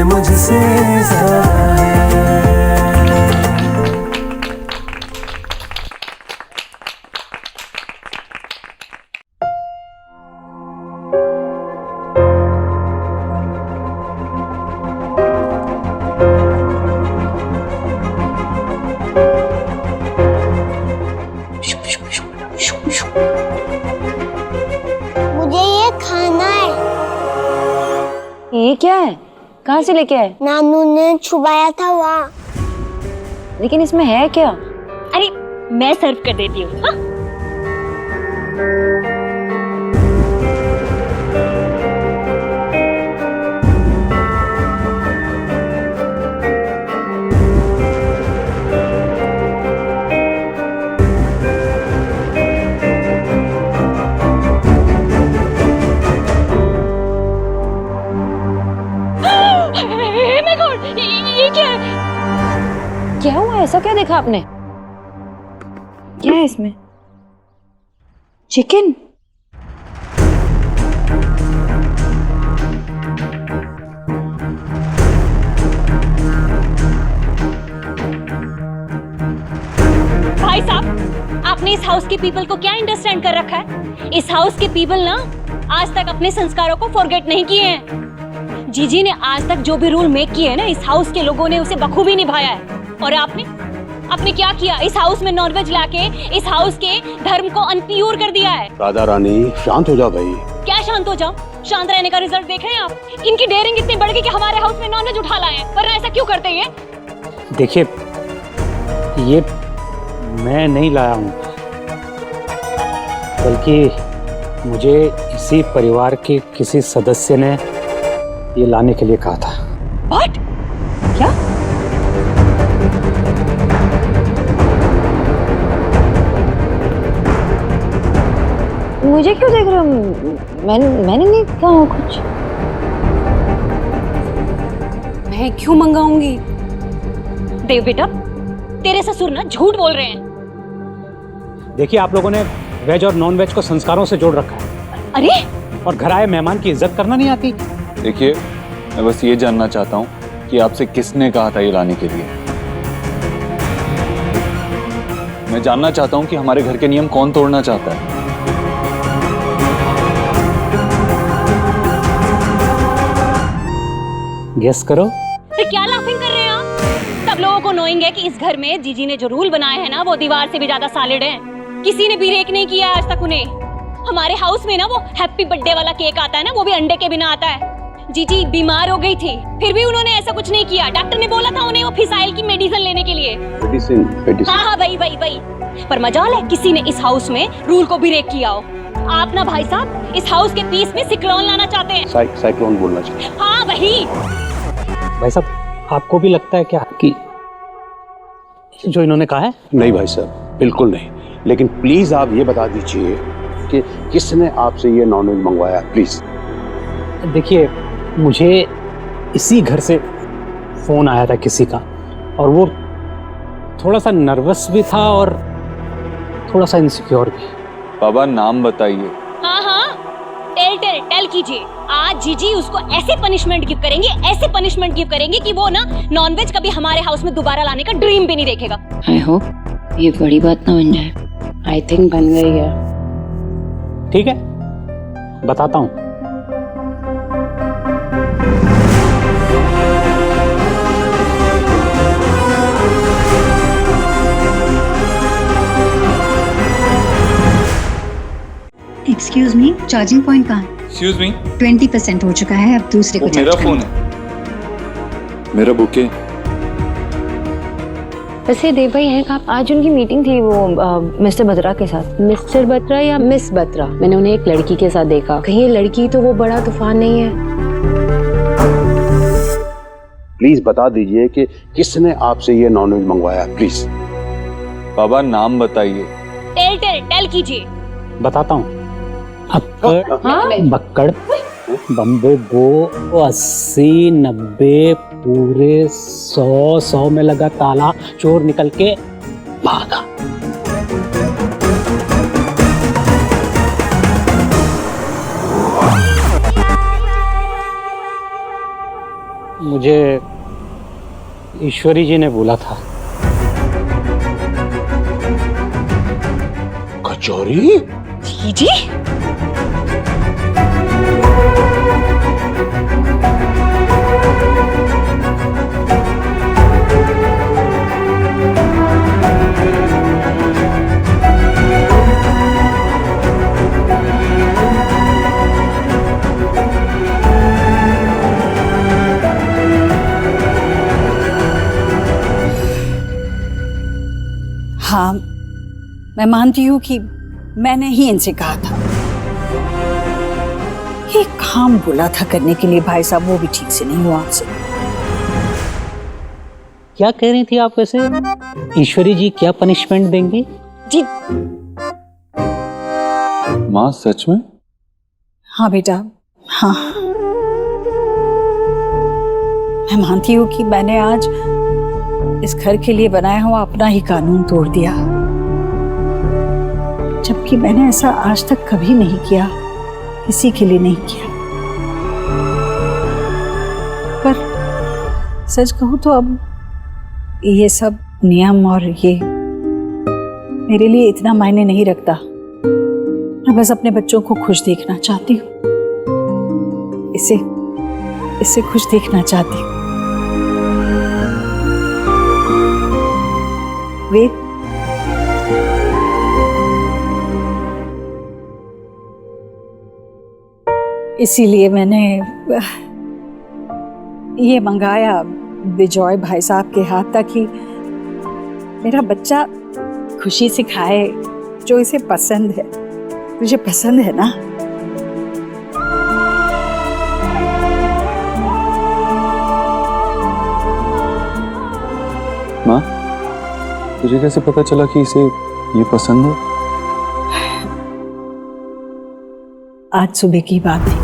मुझसे ज्यादा ये क्या है? कहाँ से लेके आए? नानू ने छुपाया था वहाँ। लेकिन इसमें है क्या? अरे मैं सर्व कर देती हूँ। हाँ? क्या हुआ? ऐसा क्या देखा आपने? क्या है इसमें? चिकन? भाई साहब, आपने इस हाउस के पीपल को क्या अंडरस्टैंड कर रखा है? इस हाउस के पीपल ना आज तक अपने संस्कारों को फॉरगेट नहीं किए हैं। जीजी ने आज तक जो भी रूल मेक किए हैं ना, इस हाउस के लोगों ने उसे बखूबी निभाया है। और आपने क्या किया? इस हाउस में नॉनवेज लाके इस हाउस के धर्म को अनप्योर कर दिया है। राधा रानी शांत हो जाओ भाई। क्या शांत हो जाओ? शांत रहने का रिजल्ट देख रहे हैं आप? इनकी डेयरिंग इतनी बढ़ गई कि हमारे हाउस में नॉनवेज उठा लाए हैं। वरना ऐसा क्यों करते ये? देखिए, ये मैं नहीं लाया हूँ, बल्कि मुझे इसी परिवार के किसी सदस्य ने ये लाने के लिए कहा था। What? क्या? मुझे क्यों देख रहे हो? मैंने नहीं कहा कुछ। मैं क्यों मंगाऊंगी? देव बेटा, तेरे ससुर ना झूठ बोल रहे हैं। देखिए, आप लोगों ने वेज और नॉन वेज को संस्कारों से जोड़ रखा है। अरे, और घर आए मेहमान की इज्जत करना नहीं आती। देखिए, मैं बस ये जानना चाहता हूँ कि आपसे किसने कहा था ये लाने के लिए। मैं जानना चाहता हूँ कि हमारे घर के नियम कौन तोड़ना चाहता है। गेस करो। तो क्या लाफिंग कर रहे हैं आप? सब लोगों को नोइंग है कि इस घर में जीजी ने जो रूल बनाए हैं ना, वो दीवार से भी ज्यादा सॉलिड हैं। किसी ने भी ब्रेक नहीं किया आज तक उन्हें। हमारे हाउस में ना वो हैप्पी बर्थडे वाला केक आता है ना, वो भी अंडे के बिना आता है। जीजी बीमार हो गई थी, फिर भी उन्होंने ऐसा कुछ नहीं किया। डॉक्टर ने बोला था उन्हें वो फिसाइल की मेडिसिन लेने के लिए। मेडिसिन। हाँ, वही। पर मजाल है किसी ने इस हाउस में रूल को ब्रेक किया हो। आप ना भाई साहब इस हाउस के पीस में सिक्लोन लाना चाहते हैं। साइक्लोन बोलना चाहिए। हाँ, वही। भाई साहब, आपको भी लगता है क्या कि जो इन्होंने कहा है? नहीं भाई साहब, बिल्कुल नहीं। लेकिन प्लीज आप ये बता दीजिए कि किसने आपसे ये नॉनवेज मंगवाया, प्लीज। देखिए, मुझे इसी घर से फोन आया था किसी का, और वो थोड़ा सा नर्वस भी था और थोड़ा सा इनसिक्योर भी। बाबा, नाम बताइए। हाँ, टेल कीजिए। आज जीजी उसको ऐसे पनिशमेंट गिव करेंगे कि वो ना नॉनवेज कभी हमारे हाउस में दोबारा लाने का ड्रीम भी नहीं देखेगा। आई होप ये बड़ी बात ना बन जाए। आई थिंक बन गई है। ठीक है, बताता हूँ। एक्सक्यूज मी, चार्जिंग पॉइंट कहाँ है? एक्सक्यूज मी, 20% हो चुका है, अब दूसरे को मेरा चार्ज फोन करना। है, मेरा बुके। वैसे देव भाई हैं कहाँ? आज उनकी मीटिंग थी वो मिस्टर बत्रा के साथ। मिस्टर बत्रा या मिस बत्रा? मैंने उन्हें एक लड़की के साथ देखा। कहीं ये लड़की तो वो बड़ा तूफान नहीं है? प्लीज बता दीजिए कि किसने आपसे ये नॉनवेज मंगवाया, प्लीज। बाबा, नाम बताइए। टेल कीजिए। बताता हूँ। बक्कड़, बम्बे गो, 80, 90, पूरे 100 में लगा ताला, चोर निकल के भागा। मुझे ईश्वरी जी ने बोला था। कचौरी? जीजी? हाँ, मैं मानती हूँ कि मैंने ही इनसे कहा था। ये काम बोला था करने के लिए भाई साहब, वो भी ठीक से नहीं हुआ आपसे। क्या कह रही थी आप वैसे? ईश्वरी जी क्या पनिशमेंट देंगे? जी माँ सच में? हाँ बेटा, हाँ। मैं मानती हूँ कि मैंने आज इस घर के लिए बनाया हुआ अपना ही कानून तोड़ दिया, जबकि मैंने ऐसा आज तक कभी नहीं किया, किसी के लिए नहीं किया। पर सच कहूँ तो अब ये सब नियम और ये मेरे लिए इतना मायने नहीं रखता। मैं बस अपने बच्चों को खुश देखना चाहती हूँ, इसे खुश देखना चाहती हूँ। वेद, इसीलिए मैंने ये मंगाया विजय भाई साहब के हाथ, ताकि मेरा बच्चा खुशी से खाए जो इसे पसंद है। तुझे पसंद है ना? माँ, तुझे कैसे पता चला कि इसे ये पसंद है? आज सुबह की बात थी।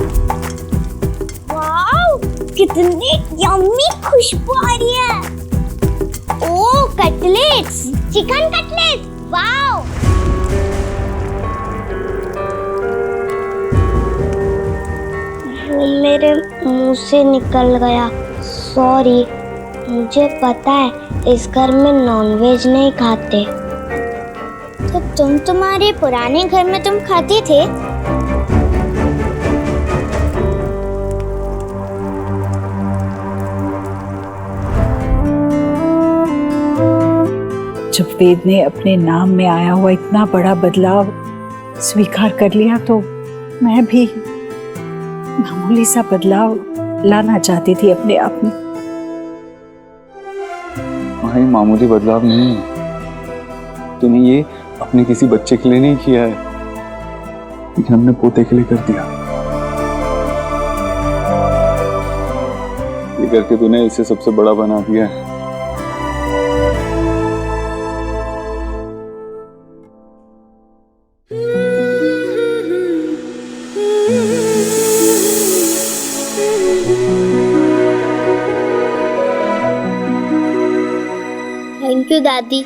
वाओ, कितनी यम्मी खुशबू आ रही है। ओह, कटलेट्स, चिकन कटलेट्स, वाओ। वो मेरे मुंह से निकल गया, सॉरी। मुझे पता है इस घर में नॉनवेज नहीं खाते। तो तुम्हारे पुराने घर में तुम खाते थे? जब वेद ने अपने नाम में आया हुआ इतना बड़ा बदलाव स्वीकार कर लिया, तो मैं भी मामूली सा बदलाव लाना चाहती थी अपने आप में। वहाँ ये मामूली बदलाव नहीं है। तूने ये अपने किसी बच्चे के लिए नहीं किया है, लेकिन हमने पोते के लिए कर दिया। ये करके तूने इसे सबसे बड़ा बना दिया है। थैंक यू दादी।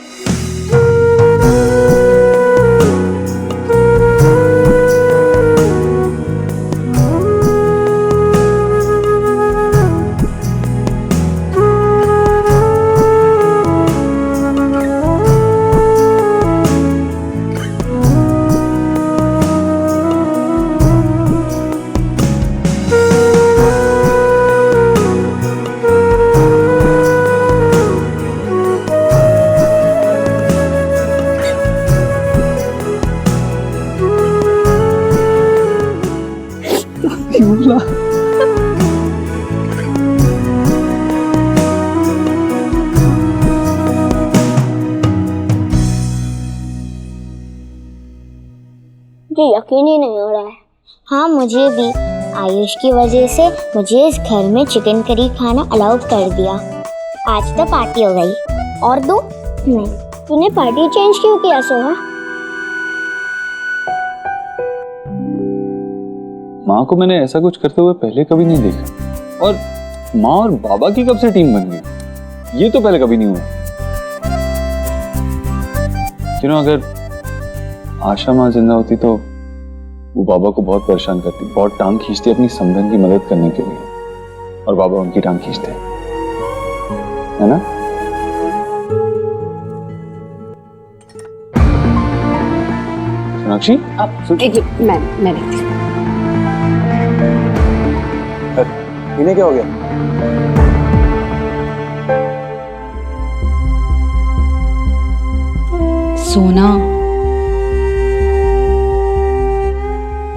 मुझे यकीन ही नहीं हो रहा है। हाँ, मुझे भी आयुष की वजह से मुझे इस घर में चिकन करी खाना अलाउड कर दिया। आज तो पार्टी हो गई। और दो? नहीं। तूने पार्टी चेंज क्यों किया सोहा? माँ को मैंने ऐसा कुछ करते हुए पहले कभी नहीं देखा। और माँ और बाबा की कब से टीम बन गई, ये तो पहले कभी नहीं हुआ। क्यों, अगर आशा माँ जिंदा होती तो वो बाबा को बहुत परेशान करती, बहुत टांग खींचती अपनी समधन की मदद करने के लिए, और बाबा उनकी टांग खींचते, है ना? सोनाक्षी, मैं देखती हूँ। इन्हें क्या हो गया? सोना,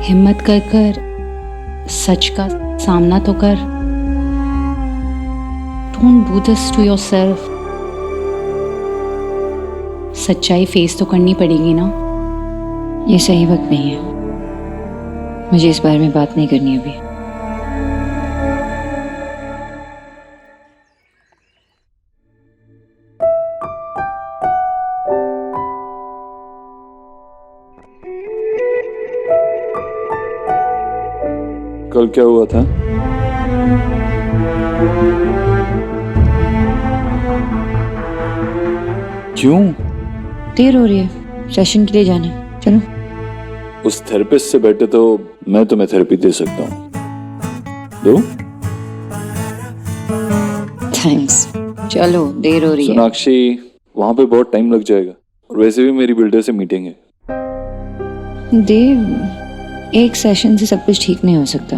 हिम्मत कर कर सच का सामना तो कर। Don't do this to yourself. सच्चाई फेस तो करनी पड़ेगी ना। ये सही वक्त नहीं है, मुझे इस बारे में बात नहीं करनी अभी। कल क्या हुआ था? क्यों? देर हो रही है, सेशन के लिए जाना है, चलो। उस थेरेपिस्ट से बेटर तो मैं तुम्हें थेरेपी दे सकता हूँ। दो? थैंक्स, चलो देर हो रही है। सोनाक्षी, वहां पे बहुत टाइम लग जाएगा और वैसे भी मेरी बिल्डर से मीटिंग है। देव, एक सेशन से सब कुछ ठीक नहीं हो सकता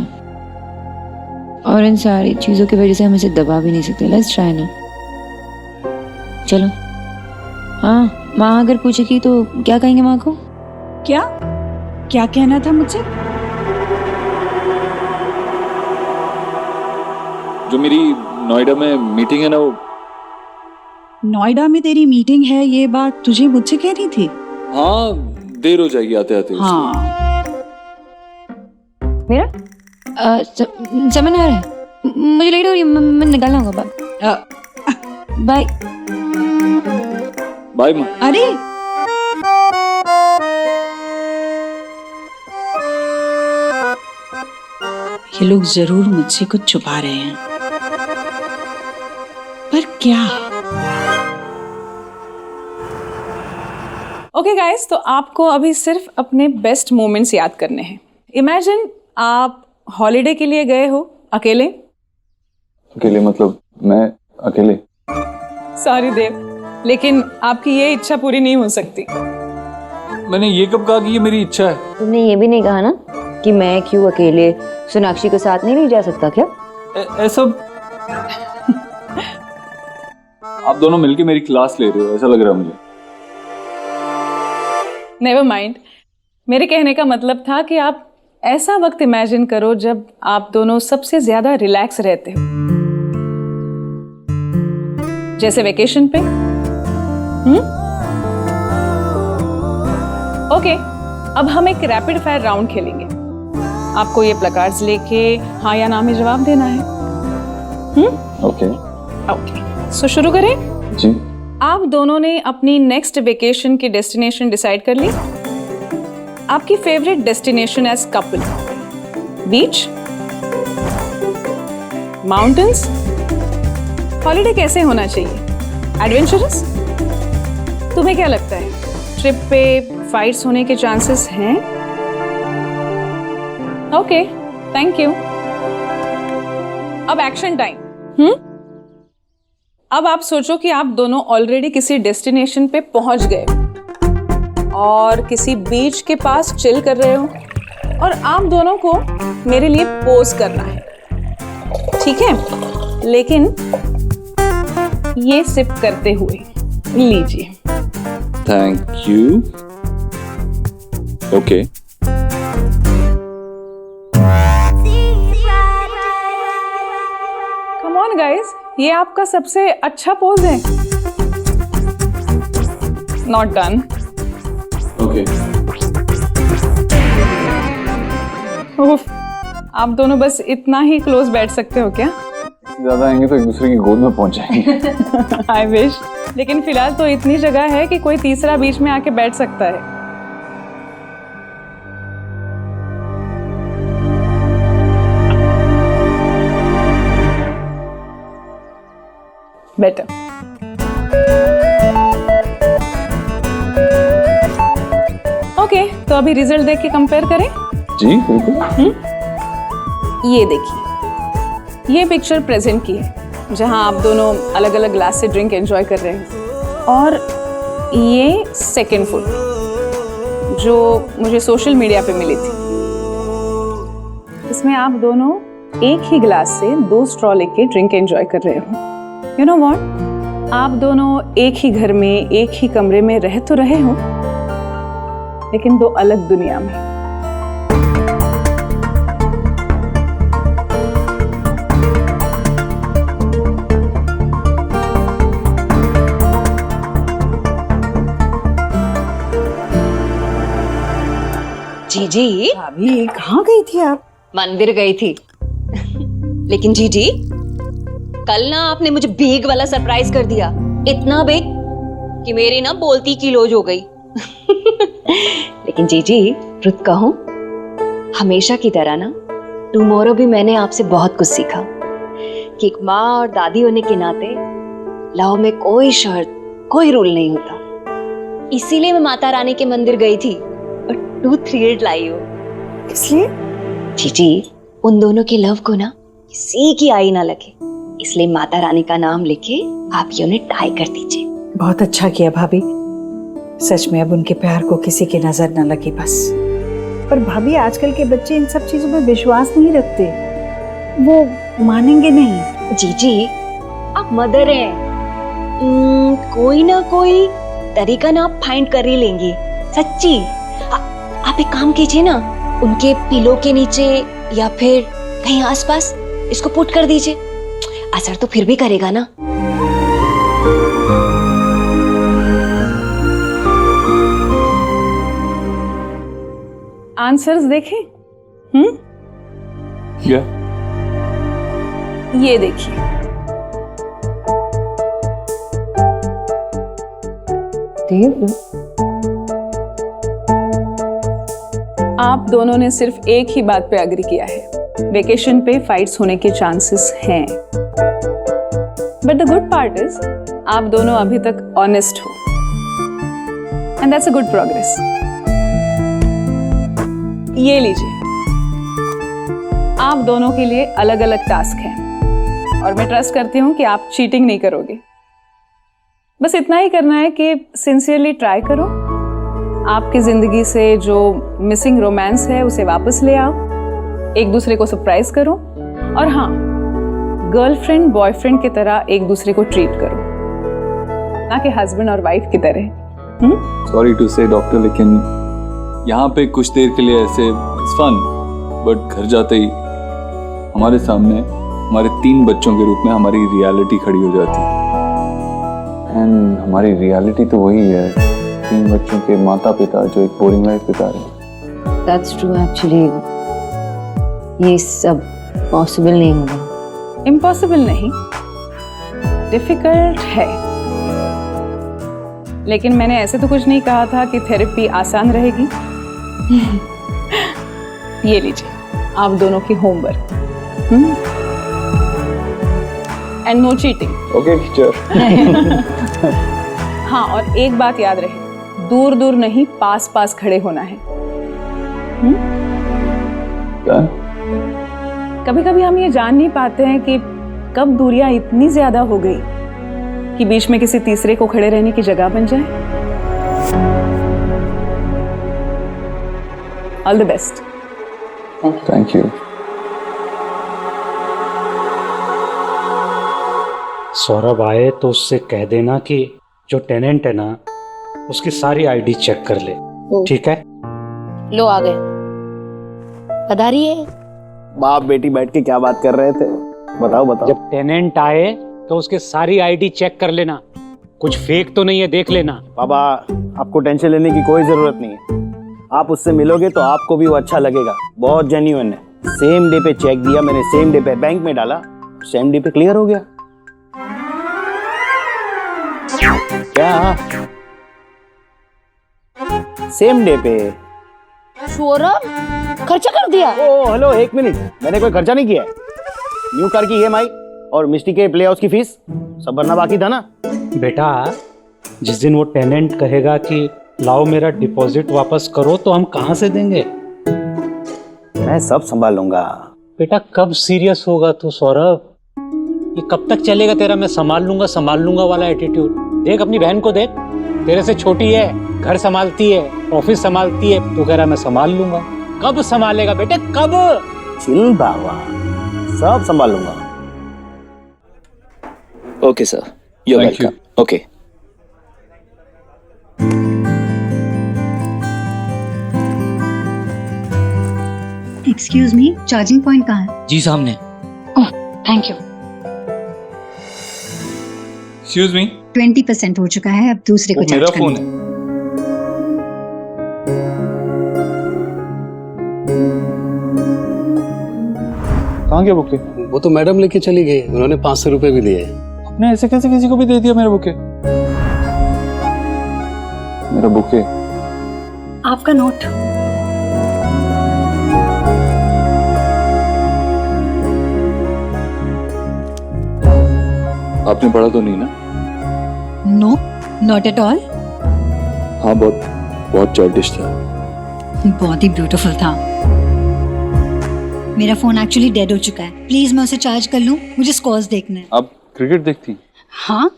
और इन सारी चीजों की वजह से हम इसे दबा भी नहीं सकते। लेट्स ट्राई ना, चलो। हाँ, माँ अगर पूछेगी तो क्या कहेंगे माँ को? क्या क्या कहना था मुझे? जो मेरी नोएडा में मीटिंग है ना, वो नोएडा में तेरी मीटिंग है, ये बात तुझे मुझसे कहनी थी। हाँ, देर हो जाएगी आते आते। हाँ, मेरा समझ नहीं आ रहा है, मुझे लेट हो रही है, मैं निकलना होगा। बाय बाय माँ। अरे ये लोग जरूर मुझसे कुछ छुपा रहे हैं, पर क्या? ओके गाइस, तो आपको अभी सिर्फ अपने बेस्ट मोमेंट्स याद करने हैं। इमेजिन आप हॉलिडे के लिए गए हो अकेले। अकेले मतलब मैं अकेले? सॉरी देव, लेकिन आपकी ये इच्छा पूरी नहीं हो सकती। मैंने ये कब कहा कि ये मेरी इच्छा है? तुमने ये भी नहीं कहा ना कि मैं क्यों अकेले सोनाक्षी को साथ नहीं ले जा सकता क्या? ऐसा आप दोनों मिलके मेरी क्लास ले रहे हो, ऐसा लग रहा है मुझे। नेवर माइंड, मेरे कहने का मतलब था कि आप ऐसा वक्त इमेजिन करो जब आप दोनों सबसे ज्यादा रिलैक्स रहते हो, जैसे वेकेशन पे। ओके, अब हम एक रैपिड फायर राउंड खेलेंगे। आपको ये प्लकार्ड्स लेके हाँ या ना में जवाब देना है। ओके ओके, सो शुरू करें? जी। आप दोनों ने अपनी नेक्स्ट वेकेशन की डेस्टिनेशन डिसाइड कर ली? आपकी फेवरेट डेस्टिनेशन एज कपल, बीच, माउंटेन्स? हॉलिडे कैसे होना चाहिए? एडवेंचरस? तुम्हें क्या लगता है, ट्रिप पे फाइट्स होने के चांसेस हैं? Okay, thank you. अब एक्शन टाइम। अब आप सोचो कि आप दोनों ऑलरेडी किसी डेस्टिनेशन पे पहुंच गए और किसी बीच के पास चिल कर रहे हो और आप दोनों को मेरे लिए पोज करना है, ठीक है? लेकिन ये सिप करते हुए। लीजिए। Thank you. Okay. Come on guys, ये आपका सबसे अच्छा पोज है। Not done. ओके। उफ, आप दोनों बस इतना ही क्लोज बैठ सकते हो क्या? ज्यादा आएंगे तो एक दूसरे की गोद में पहुंच जाएंगे। आई विश, लेकिन फिलहाल तो इतनी जगह है कि कोई तीसरा बीच में आके बैठ सकता है। बेटर। ओके, तो अभी रिजल्ट देख के कंपेयर करें। जी बिल्कुल। ये देखिए, ये पिक्चर प्रेजेंट की है जहां आप दोनों अलग अलग ग्लास से ड्रिंक एंजॉय कर रहे हैं, और ये सेकंड फोटो जो मुझे सोशल मीडिया पे मिली थी। इसमें आप दोनों एक ही ग्लास से 2 स्ट्रॉ लेके ड्रिंक एंजॉय कर रहे हो। यू नो व्हाट, आप दोनों एक ही घर में एक ही कमरे में रह तो रहे हो, लेकिन 2 अलग दुनिया में। जीजी अभी कहाँ गई थी आप? मंदिर गई थी। लेकिन जीजी कल ना आपने मुझे बेग वाला सरप्राइज कर दिया, इतना बेग कि मेरी ना बोलती की लोज हो गई। लेकिन जीजी रुत कहूं, हमेशा की तरह ना टुमारो भी मैंने आपसे बहुत कुछ सीखा कि एक माँ और दादी होने के नाते लव में कोई शर्त कोई रूल नहीं होता। इसीलिए मैं माता रानी के मंदिर गई थी और 2-3 लाई हूँ। किस लिए? जीजी उन दोनों के लव को ना किसी की आई ना लगे, इसलिए माता रानी का नाम लेके आप ये उन्हें टाई कर दीजिए। बहुत अच्छा किया भाभी, सच में अब उनके प्यार को किसी की नजर न लगी बस। पर भाभी आजकल के बच्चे इन सब चीजों में विश्वास नहीं रखते, वो मानेंगे नहीं। जीजी आप मदर हैं, कोई ना कोई तरीका ना आप फाइंड कर ही लेंगी, सच्ची। आप एक काम कीजिए ना, उनके पिलो के नीचे या फिर कहीं आसपास इसको पुट कर दीजिए, असर तो फिर भी करेगा ना। आंसर्स देखें? क्या? ये देखिए, आप दोनों ने सिर्फ एक ही बात पे एग्री किया है, वेकेशन पे फाइट्स होने के चांसेस हैं। But the good part is आप दोनों अभी तक ऑनेस्ट हो, and that's a good progress. ये लीजिए, आप दोनों के लिए अलग अलग टास्क हैं और मैं ट्रस्ट करती हूँ कि आप चीटिंग नहीं करोगे। बस इतना ही करना है कि सिंसियरली ट्राई करो, आपकी जिंदगी से जो मिसिंग रोमांस है उसे वापस ले आओ, एक दूसरे को सरप्राइज करो, और हाँ, गर्लफ्रेंड बॉयफ्रेंड की तरह एक दूसरे को ट्रीट करो, ना कि हस्बैंड और वाइफ की तरह। सॉरी टू से डॉक्टर, लेकिन यहाँ पे कुछ देर के लिए ऐसे फन, बट घर जाते ही हमारे सामने हमारे 3 बच्चों के रूप में हमारी रियलिटी खड़ी हो जाती है। एंड हमारी रियलिटी तो वही है, 3 बच्चों के माता पिता जो एक बोरिंग लाइफ बिता रहे हैं। That's true actually, ये सब पॉसिबल नहीं होगा। इम्पॉसिबल नहीं, डिफिकल्ट है, लेकिन मैंने ऐसे तो कुछ नहीं कहा था कि थेरेपी आसान रहेगी। ये लीजिए आप दोनों की homework, and no cheating. Okay teacher. हाँ, और एक बात याद रहे, दूर दूर नहीं, पास पास खड़े होना है। क्या? कभी कभी हम ये जान नहीं पाते हैं कि कब दूरियां इतनी ज्यादा हो गई कि बीच में किसी तीसरे को खड़े रहने की जगह बन जाए। All the best. Thank you. Saurabh आए तो उससे कह देना कि जो टेनेंट है ना उसकी सारी आईडी चेक कर ले, ठीक है? लो आ गए, पधारिए। बाप बेटी बैठ के क्या बात कर रहे थे, बताओ बताओ। जब टेनेंट आए तो उसके सारी आईडी चेक कर लेना, कुछ फेक तो नहीं है, देख लेना। बाबा आपको टेंशन लेने की कोई जरूरत नहीं है, आप उससे मिलोगे तो आपको भी वो अच्छा लगेगा, बहुत जेन्युइन है। सेम डे पे चेक दिया मैंने, सेम डे पे बैंक में डाला, सेम डे पे क्लियर हो गया। क्या? सेम डे पे। सौरभ खर्चा कर दिया? ओ हेलो, 1 मिनट, मैंने कोई खर्चा नहीं किया है। न्यू कार की EMI और मिस्टी के प्ले हाउस की फीस सब भरना बाकी था ना। बेटा जिस दिन वो टेनेंट कहेगा कि लाओ मेरा डिपॉजिट वापस करो, तो हम कहाँ से देंगे? मैं सब संभाल लूंगा। बेटा कब सीरियस होगा तू सौरभ? ये कब तक चलेगा तेरा मैं संभाल लूंगा वाला एटीट्यूड? देख अपनी बहन को देख, तेरे से छोटी है, घर संभालती है, ऑफिस संभालती है, तू कह रहा मैं संभाल लूंगा। कब संभालेगा बेटे, कब? चिल बाबा, सब संभाल लूंगा। Okay sir, you are welcome. Okay. Excuse me, charging point कहाँ है? जी सामने। Oh thank you. Excuse me, 20% हो चुका है, अब दूसरे को मेरा चार्ज फोन करना है। कहाँ गया बुके? वो तो मैडम लेके चली गई, उन्होंने 500 रुपए भी दिए। आपने ऐसे कैसे किसी को भी दे दिया मेरा बुके? मेरा बुके। आपका नोट। आपने पढ़ा तो नहीं ना? No, not at all. हाँ, बहुत बहुत चाइल्डिश था। बहुत ही ब्यूटीफुल था। मेरा फोन एक्चुअली डेड हो चुका है, प्लीज मैं उसे चार्ज कर लूं, मुझे स्कोर्स देखने हैं। आप क्रिकेट देखती? हाँ,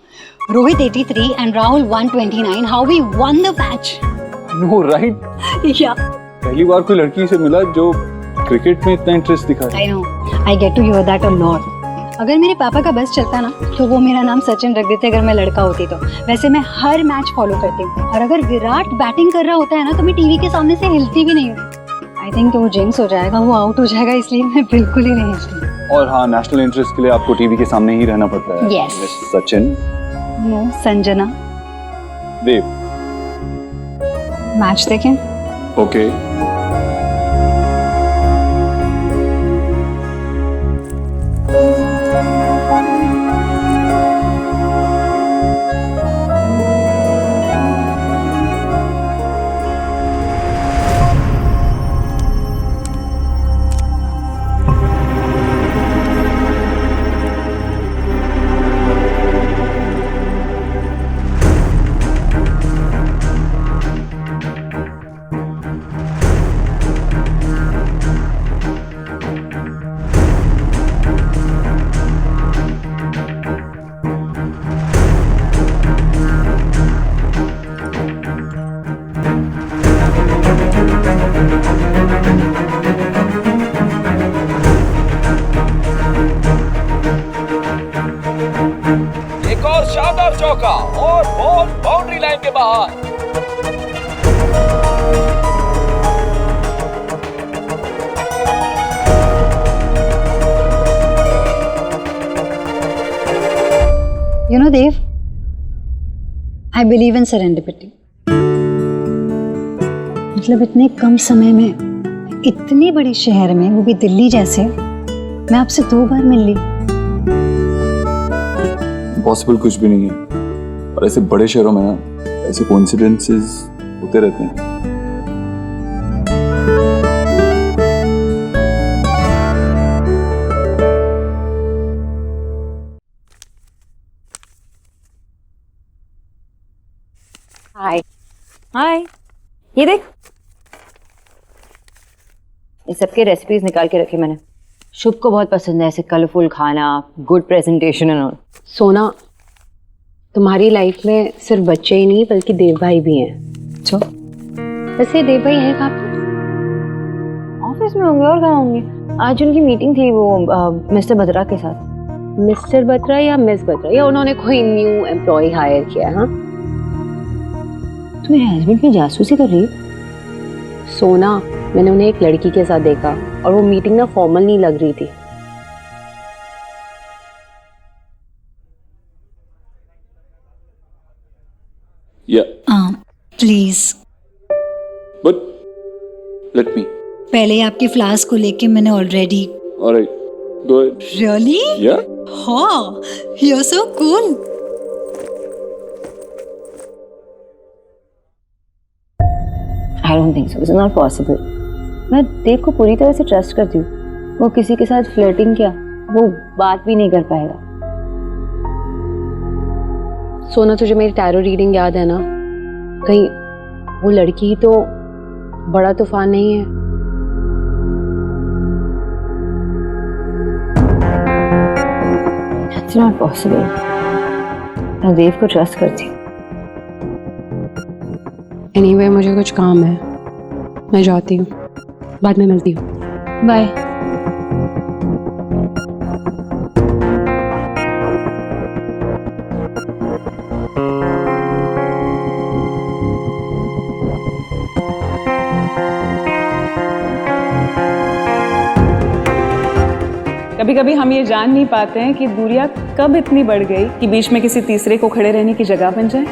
Rohit 83 and Rahul 129, how we won the match. No right. या पहली बार कोई लड़की से मिला जो क्रिकेट में इतना इंटरेस्ट दिखा रही। I know, I get to hear that a lot. अगर मेरे पापा का बस चलता ना तो वो मेरा नाम सचिन रख देते अगर मैं लड़का होती तो। वैसे मैं हर मैच फॉलो करती हूँ, और अगर विराट बैटिंग कर रहा होता है ना तो मैं टीवी के सामने से हिलती भी नहीं हूँ। आई थिंक वो जिंक्स हो जाएगा, वो आउट हो जाएगा, इसलिए मैं बिल्कुल ही नहीं हिलती। और हाँ, नेशनल इंटरेस्ट के लिए आपको टीवी के सामने ही रहना पड़ता है। Yes. Miss Sachin. No, Sanjana. Dev. Match देखें? ओके। एक और शानदार चौका और बॉल बाउंड्री लाइन के बाहर। You know, Dev, I believe in serendipity. मतलब इतने कम समय में इतनी बड़ी शहर में, वो भी दिल्ली जैसे, मैं आपसे 2 बार मिल ली। पॉसिबल कुछ भी नहीं है, और ऐसे बड़े शहरों में ना ऐसे कोइंसिडेंसेस होते रहते हैं। हाय हाय, ये देख, ये सबके रेसिपीज निकाल के रखी मैंने। शुभ को बहुत पसंद है ऐसे कलरफुल खाना, गुड प्रेजेंटेशन एंड ऑल। सोना, तुम्हारी लाइफ में सिर्फ बच्चे ही नहीं बल्कि देव भाई भी हैं। अच्छा, वैसे देव भाई है कहाँ पे? ऑफिस में होंगे, और कहाँ होंगे। आज उनकी मीटिंग थी वो मिस्टर बत्रा के साथ। मिस्टर बत्रा या मिस बत्रा, या उन्होंने कोई न्यू एम्प्लॉय हायर किया है? हाँ, तुम मेरे हस्बैंड की जासूसी कर रही हो? सोना, मैंने उन्हें एक लड़की के साथ देखा और वो मीटिंग ना फॉर्मल नहीं लग रही थी। Please, but let me. पहले आपके फ्लास को लेके मैंने already. Alright, go ahead. Really? Yeah? हाँ, you are so cool. I don't think so. It's not possible. मैं देव को पूरी तरह से ट्रस्ट करती हूँ। वो किसी के साथ फ्लर्टिंग किया, वो बात भी नहीं कर पाएगा। सोना, तुझे मेरी टैरो रीडिंग याद है ना? कहीं वो लड़की तो बड़ा तूफान नहीं है? It's not possible. मैं देव को ट्रस्ट करती हूँ। एनीवे, मुझे कुछ काम है, मैं जाती हूँ, बाद में मिलती हूँ। बाय। कभी कभी हम ये जान नहीं पाते हैं कि दूरियां कब इतनी बढ़ गई कि बीच में किसी तीसरे को खड़े रहने की जगह बन जाए।